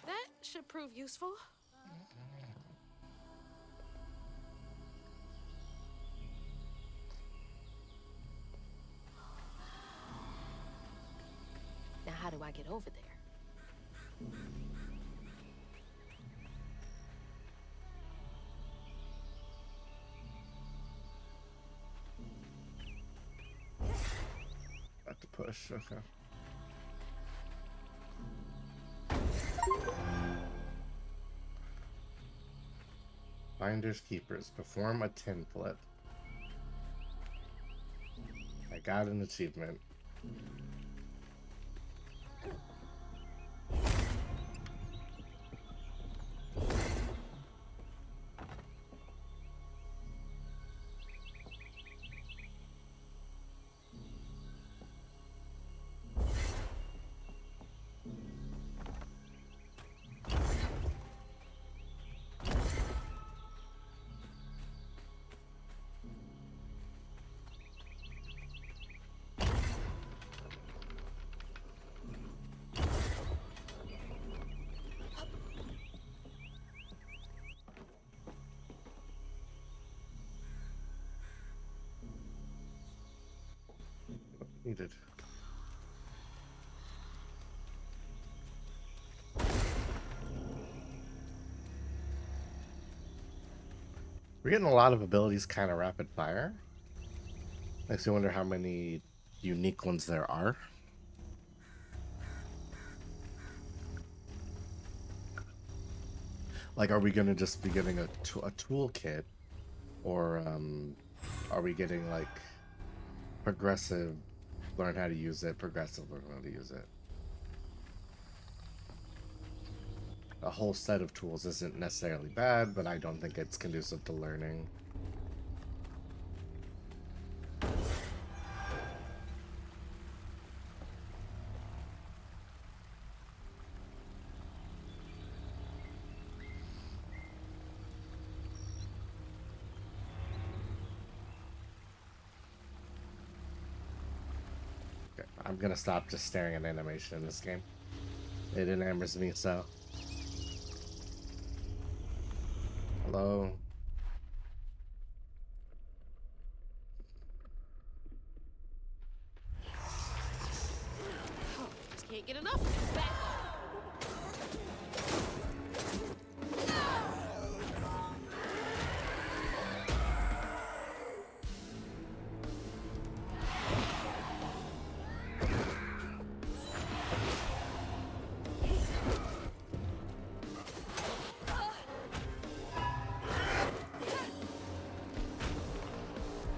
That should prove useful. Now, how do I get over there? Got to push, okay. Finders Keepers. Perform a 10 flip. I got an achievement. Needed. We're getting a lot of abilities kind of rapid fire. Makes me wonder how many unique ones there are. Like, are we going to just be getting a toolkit? Or are we getting, like, progressive, learn how to use it, progressive, learn how to use it? A whole set of tools isn't necessarily bad, but I don't think it's conducive to learning. Okay, I'm gonna stop just staring at animation in this game. It enamors me so. Hello. Just can't get enough of this back.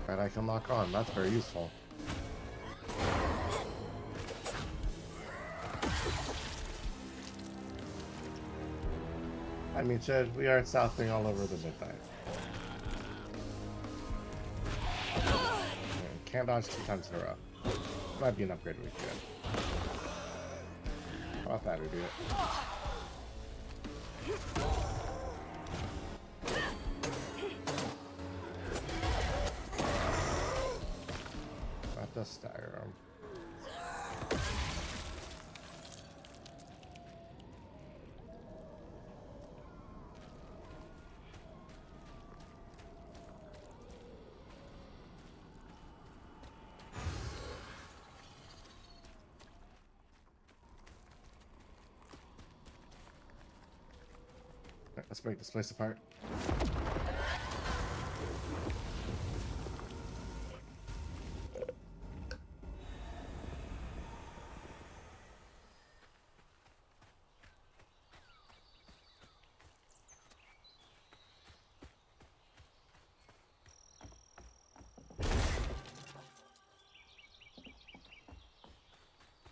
That I can lock on. That's very useful. I mean, Chad, we are southing all over the midnight. Can't dodge 2 times in a row. Might be an upgrade we can. How about that, idiot? Just stagger him. Let's break this place apart.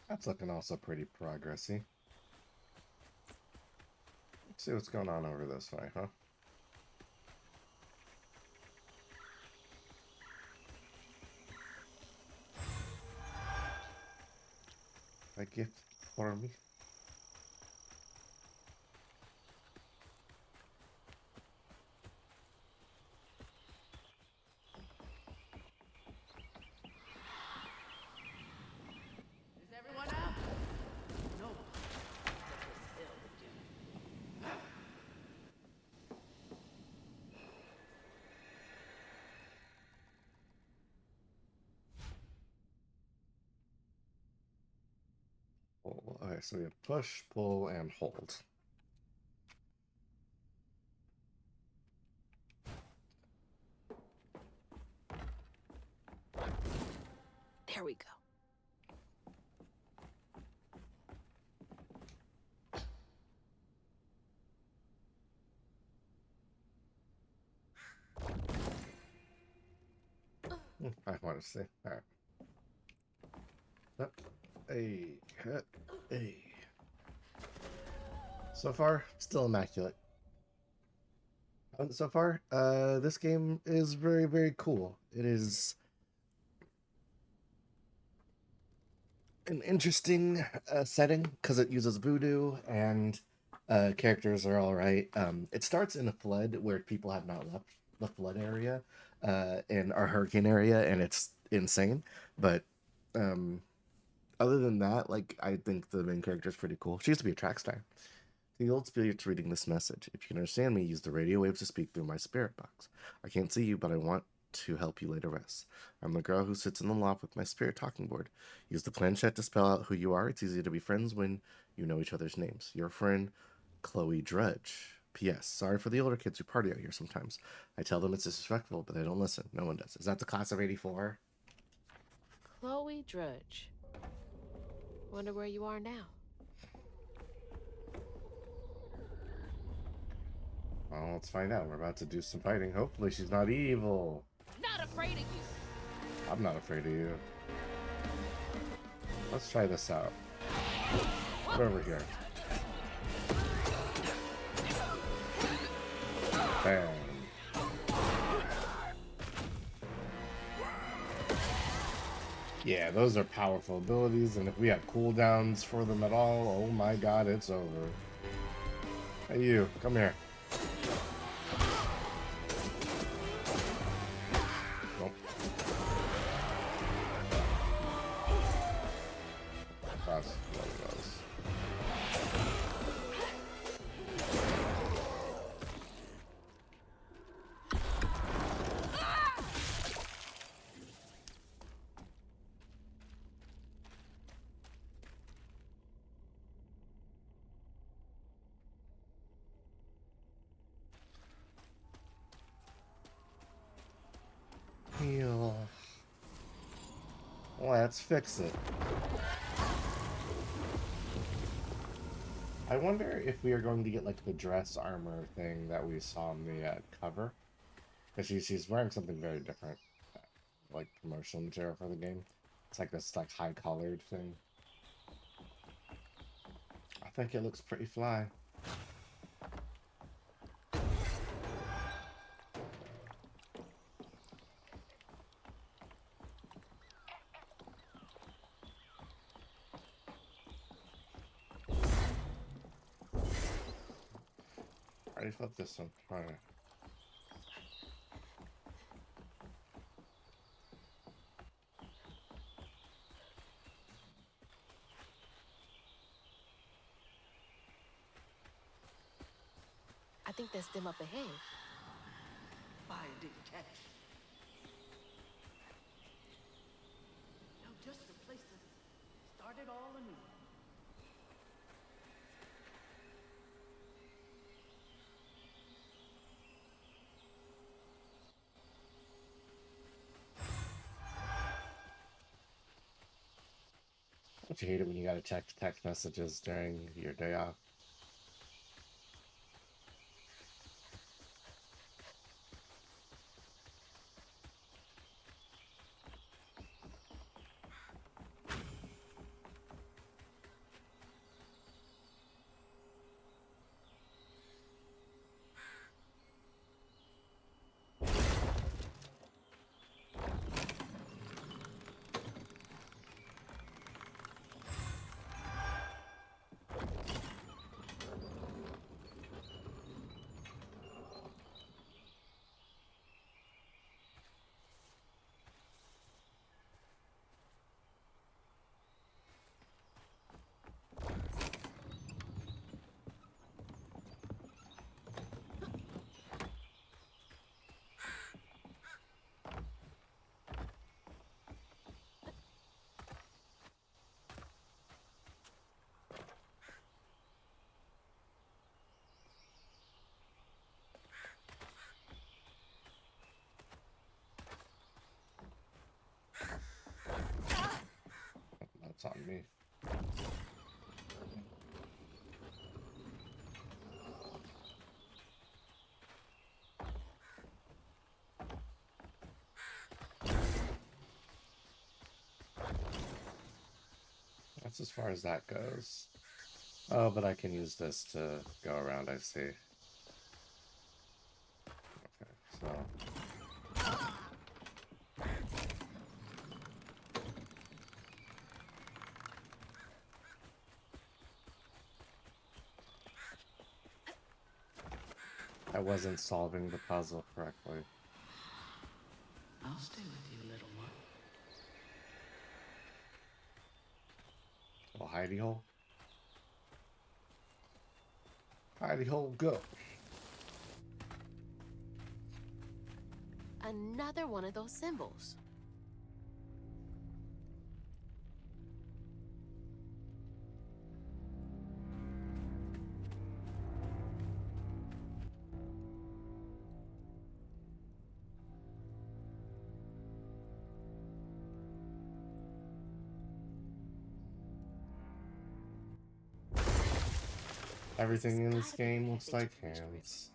That's looking also pretty progressy. Let's see what's going on over this way, huh? A gift for me. Is everyone out? No. Okay, so we have push, pull, and hold. There we go. I want to see. All right. Hey, hey. So far, still immaculate. So far, this game is very, very cool. It is an interesting setting because it uses voodoo and characters are all right. It starts in a flood where people have not left the flood area in our hurricane area, and it's insane. But other than that, like, I think the main character is pretty cool. She used to be a track star. The old spirit's reading this message. If you can understand me, use the radio waves to speak through my spirit box. I can't see you, but I want to help you lay to rest. I'm the girl who sits in the loft with my spirit talking board. Use the planchette to spell out who you are. It's easy to be friends when you know each other's names. Your friend, Chloe Drudge. P.S. Sorry for the older kids who party out here sometimes. I tell them it's disrespectful, but they don't listen. No one does. Is that the class of '84? Chloe Drudge. Wonder where you are now. Well, let's find out. We're about to do some fighting. Hopefully she's not evil. Not afraid of you. I'm not afraid of you. Let's try this out. Get over here. Bam. Yeah, those are powerful abilities, and if we have cooldowns for them at all, oh my god, it's over. Hey you, come here. Nope. That's what it was. Heal. Let's fix it. I wonder if we are going to get like the dress armor thing that we saw in the cover, because she's wearing something very different, like promotional material for the game. It's like this like high collared thing. I think it looks pretty fly. I flip this one. Alright. I think that's them up ahead. Why didn't catch it? Now just the place to start it all anew. Don't you hate it when you gotta check text messages during your day off? That's on me. That's as far as that goes. Oh, but I can use this to go around, I see. Okay, so... I wasn't solving the puzzle correctly. I'll stay with you, little one. Little hidey hole. Hidey hole, go. Another one of those symbols. Everything in this game looks like hands.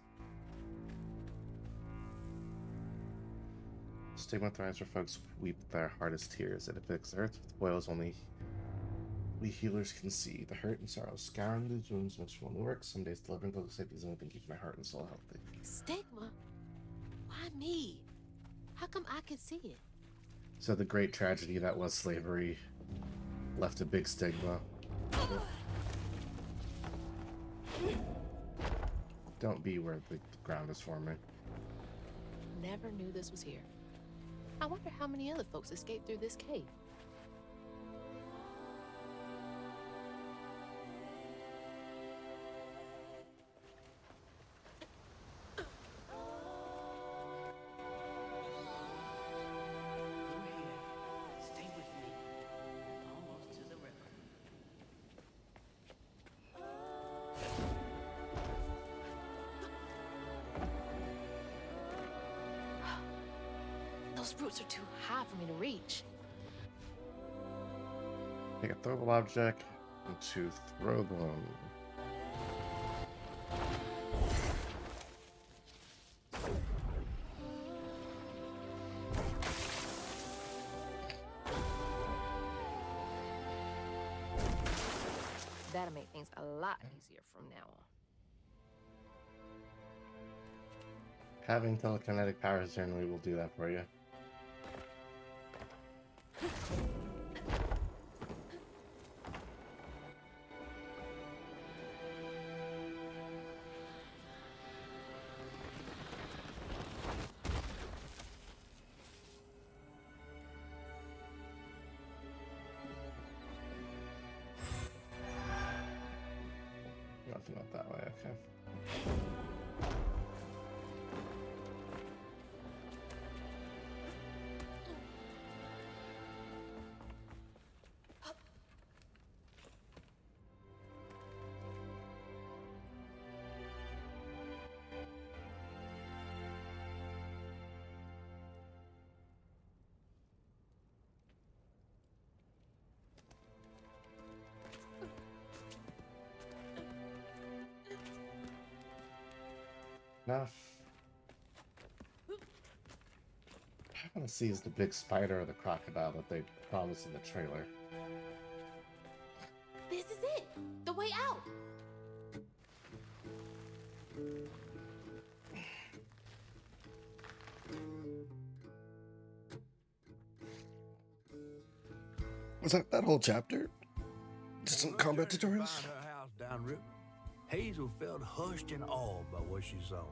Stigma thrives where folks weep their hardest tears. It affects the earth with boils only we healers can see. The hurt and sorrow scouring these wounds makes one work. Some days delivering public safety is the only thing keeps my heart and soul healthy. Stigma? Why me? How come I can see it? So the great tragedy that was slavery left a big stigma. Don't be where the ground is forming. Never knew this was here. I wonder how many other folks escaped through this cave. Stay with me. Almost to the river. Those roots are too high for me to reach. Take a throwable object and to throw them. That'll make things a lot easier from now on. Having telekinetic powers generally will do that for you. Nothing up that way, okay. enough. I want to see is the big spider or the crocodile that they promised in the trailer. This is it. The way out. Was that whole chapter? Just some combat tutorials? Find her house downriver. Hazel felt hushed and awed by what she saw.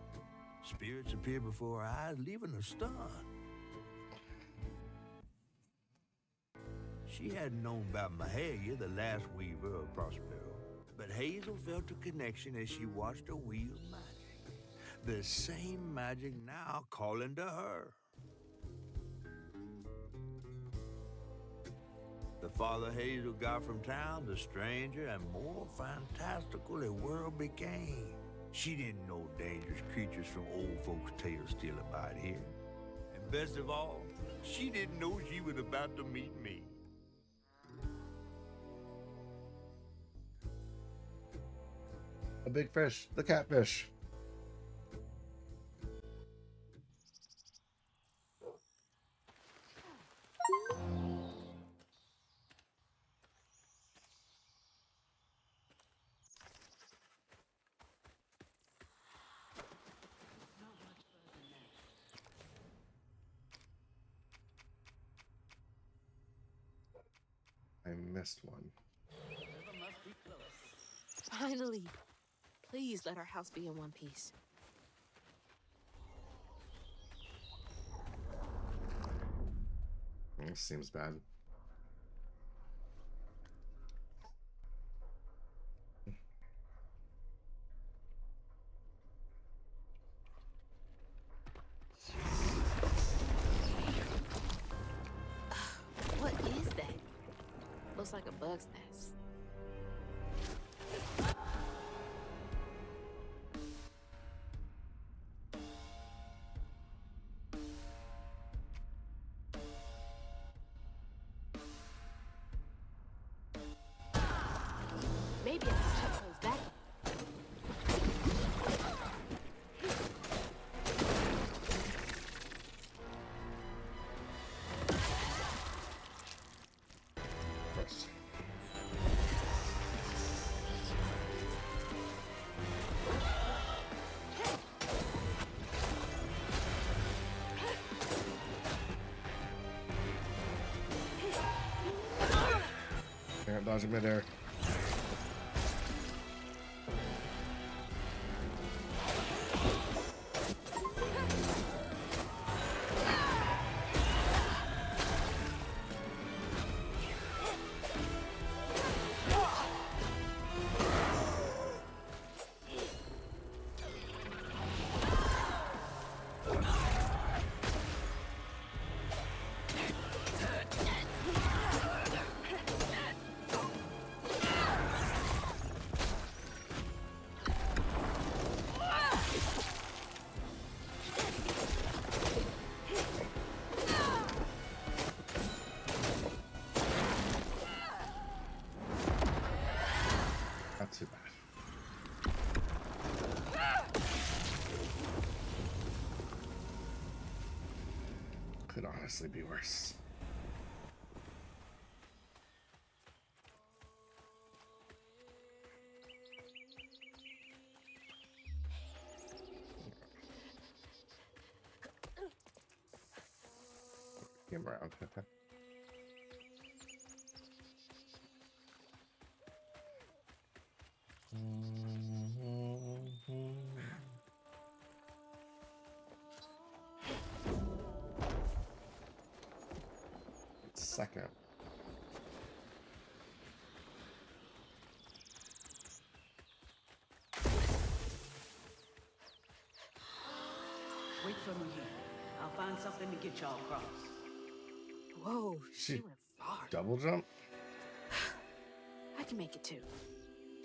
Spirits appeared before her eyes, leaving her stunned. She hadn't known about Mahalia, the last weaver of Prospero, but Hazel felt a connection as she watched her wield magic. The same magic now calling to her. The farther Hazel got from town, the stranger and more fantastical the world became. She didn't know dangerous creatures from old folks' tales still abide here. And best of all, she didn't know she was about to meet me. A big fish, the catfish. I missed one. Finally. Please let our house be in one piece. This seems bad. What is that? Looks like a bug's nest. Maybe I can check those back. First. Can't dodge midair. Not too bad. Could honestly be worse. Game around. Second. Wait for me here. I'll find something to get y'all across. Whoa, she went far. Double jump? I can make it too.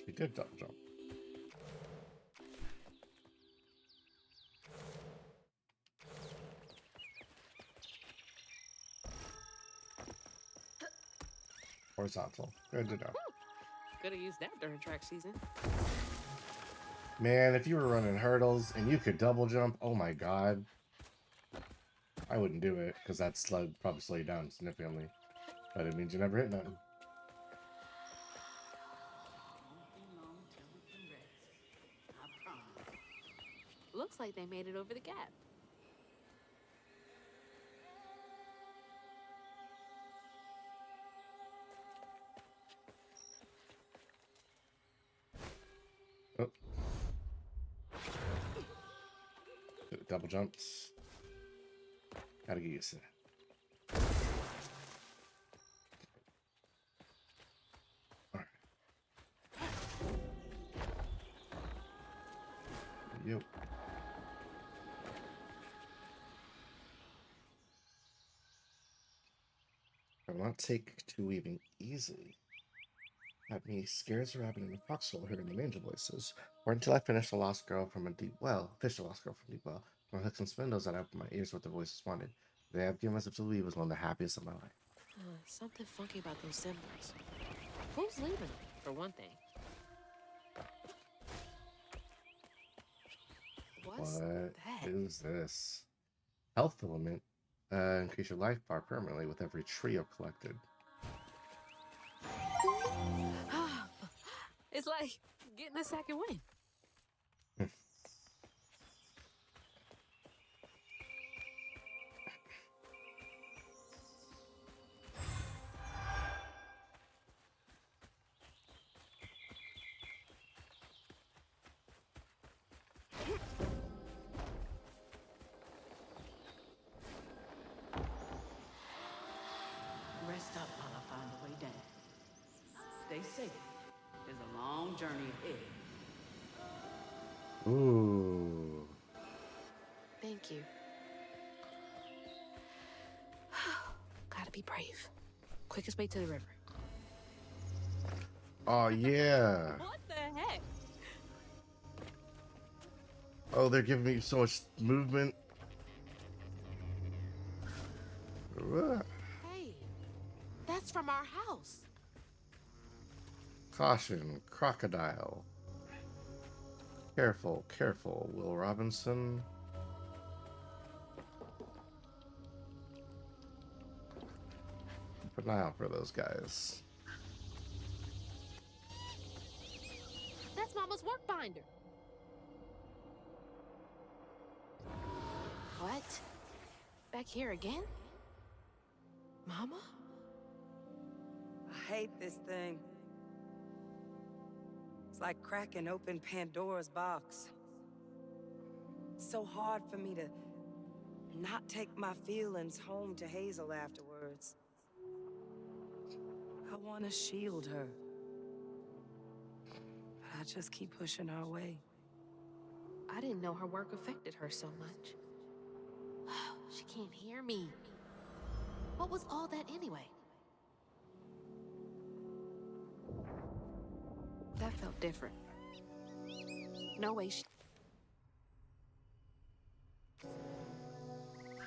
She did double jump. Horizontal. Good to know. Could have used that during track season. Man, if you were running hurdles and you could double jump, oh my god. I wouldn't do it, because that'd probably slow you down significantly. But it means you never hit nothing. Looks like they made it over the gap. Oh. Should've double jumped. Gotta get used to that. Alright. Yo. I will not take to weaving easily. Had me scared as a rabbit in a foxhole hearing the angel voices, or until I finished the lost girl from a deep well, fished the lost girl from a deep well, from hooks and spindles that I opened my ears what the voices wanted. They have given myself to leave was one of the happiest of my life. Something funky about those symbols. Who's leaving them, for one thing? What's What that? is this? Health filament. Increase your life bar permanently with every trio collected. It's like getting a second win. Rest up while I find the way down. Stay safe. There's a long journey ahead. Ooh. Thank you. Gotta be brave. Quickest way to the river. Oh, yeah. What the heck? Oh, they're giving me so much movement. Hey, that's from our house. Caution, crocodile. Careful, careful, Will Robinson. Keep an eye out for those guys. That's Mama's work binder. What? Back here again? Mama? I hate this thing. It's like cracking open Pandora's box. It's so hard for me to not take my feelings home to Hazel afterwards. I want to shield her. But I just keep pushing her away. I didn't know her work affected her so much. She can't hear me. What was all that anyway? That felt different. No way she...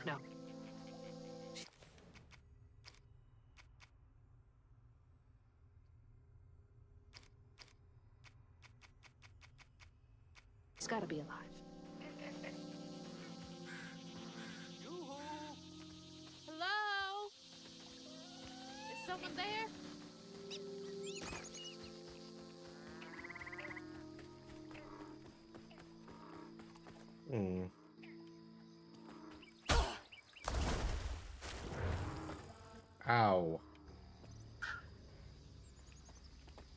No. She's gotta be alive. Hello? Is someone there? Hmm. Ow.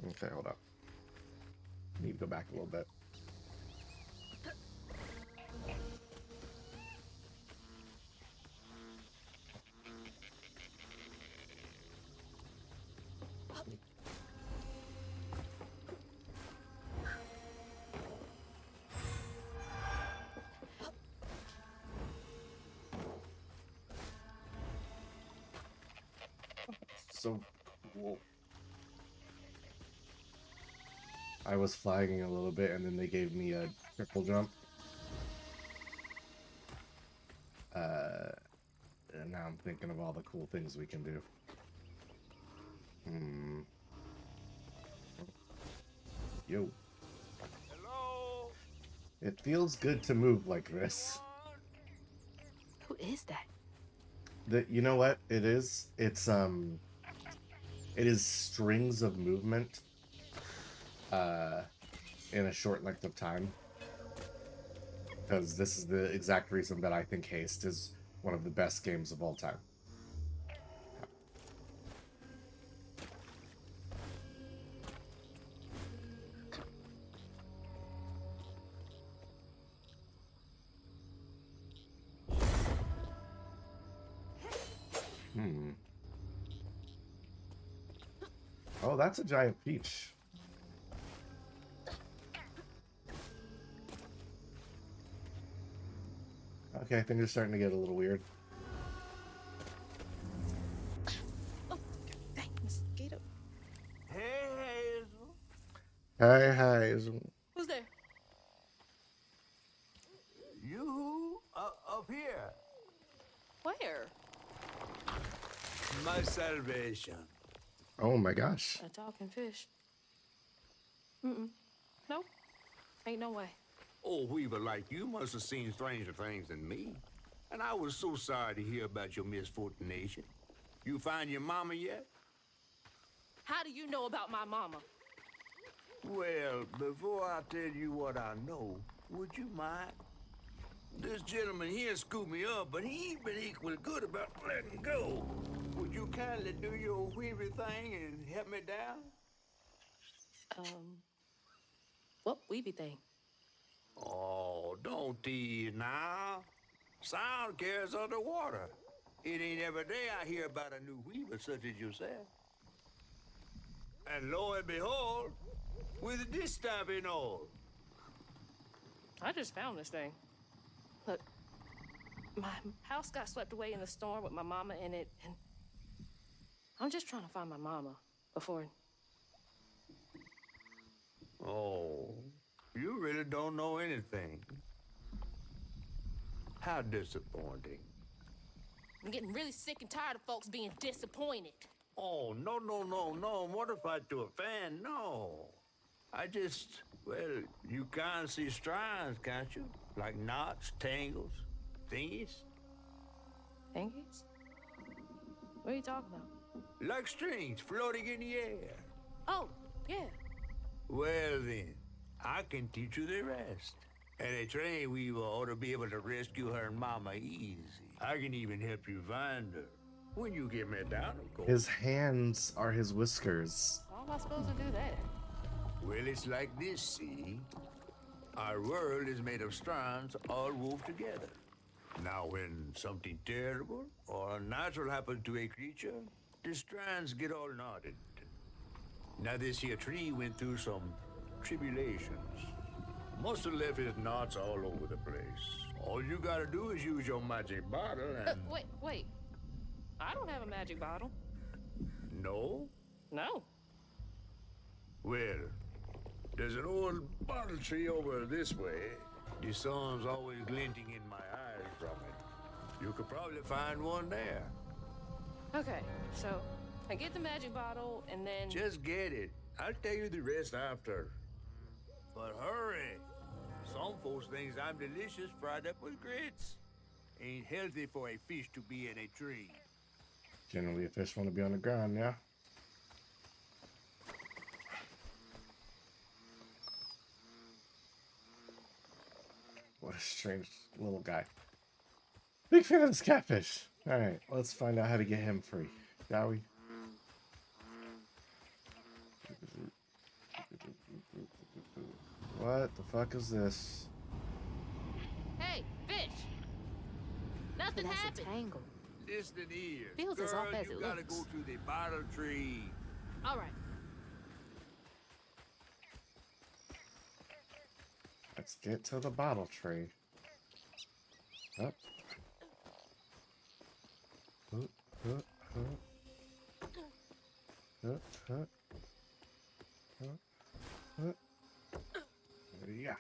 Okay, hold up. Need to go back a little bit. So cool. I was flagging a little bit and then they gave me a triple jump. And now I'm thinking of all the cool things we can do. Yo. Hello? It feels good to move like this. Who is that? You know what it is? It is strings of movement in a short length of time. Because this is the exact reason that I think Haste is one of the best games of all time. Oh, that's a giant peach. Okay, things are starting to get a little weird. Oh, dang, mosquito. Hey, Hazel. Hey, Hazel. Who's there? You up here. Where? My salvation. Oh my gosh. A talking fish. Mm-mm. No. Ain't no way. Oh, Weaver, like you must have seen stranger things than me. And I was so sorry to hear about your misfortunation. You find your mama yet? How do you know about my mama? Well, before I tell you what I know, would you mind? This gentleman here scooped me up, but he ain't been equally good about letting go. Would you kindly do your Weaver thing and help me down? What weavy thing? Oh, don't tease now. Sound carries underwater. It ain't every day I hear about a new weaver such as yourself. And lo and behold, with this stuff and all. I just found this thing. Look, my house got swept away in the storm with my mama in it, and I'm just trying to find my mama before... Oh, you really don't know anything. How disappointing. I'm getting really sick and tired of folks being disappointed. Oh, no. Mortified to a fan, no. I just, well, you can't see strands, can't you? Like knots, tangles, thingies. Thingies? What are you talking about? Like strings floating in the air. Oh, yeah. Well then, I can teach you the rest. And a train weaver ought to be able to rescue her mama easy. I can even help you find her. When you get me down, of course. His hands are his whiskers. How am I supposed to do that? Well, it's like this, see? Our world is made of strands all wove together. Now, when something terrible or unnatural happens to a creature, the strands get all knotted. Now, this here tree went through some tribulations. Must have left his knots all over the place. All you gotta do is use your magic bottle and... Wait. I don't have a magic bottle. No? No. Well, there's an old bottle tree over this way. The sun's always glinting in my eyes from it. You could probably find one there. Okay, so I get the magic bottle and then... Just get it. I'll tell you the rest after. But hurry. Some folks think I'm delicious fried up with grits. Ain't healthy for a fish to be in a tree. Generally, a fish want to be on the ground, yeah? What a strange little guy. Big fan of this catfish. Alright, let's find out how to get him free, shall we? What the fuck is this? Hey, fish! Nothing That's happened. a tangle. Listen here. Feels as off as you it gotta looks. go to the bottle tree. All right. Let's get to the bottle tree. Up. Yeah.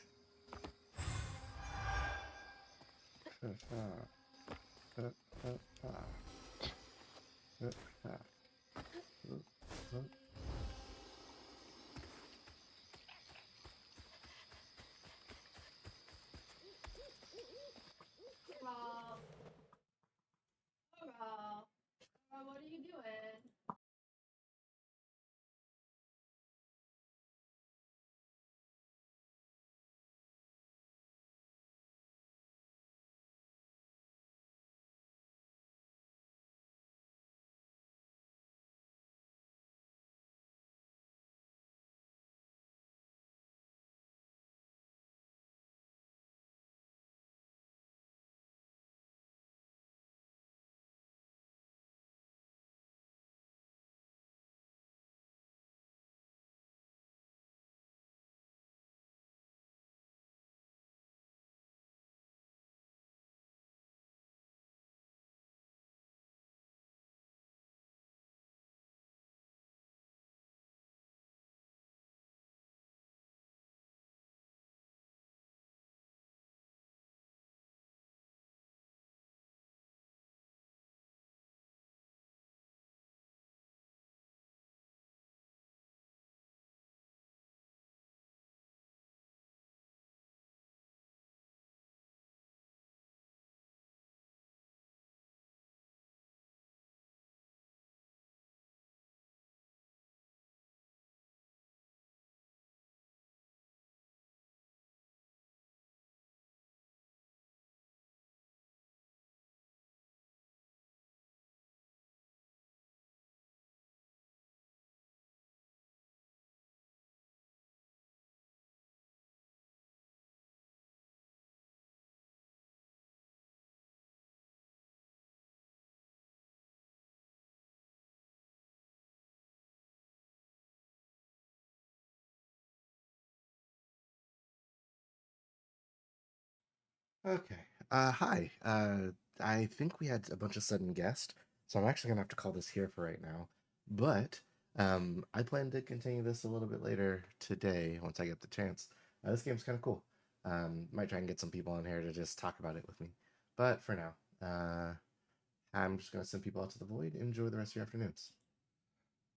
Okay. Hi. I think we had a bunch of sudden guests, so I'm actually gonna have to call this here for right now. But I plan to continue this a little bit later today once I get the chance. This game's kind of cool. Might try and get some people on here to just talk about it with me. But for now, I'm just gonna send people out to the void. Enjoy the rest of your afternoons.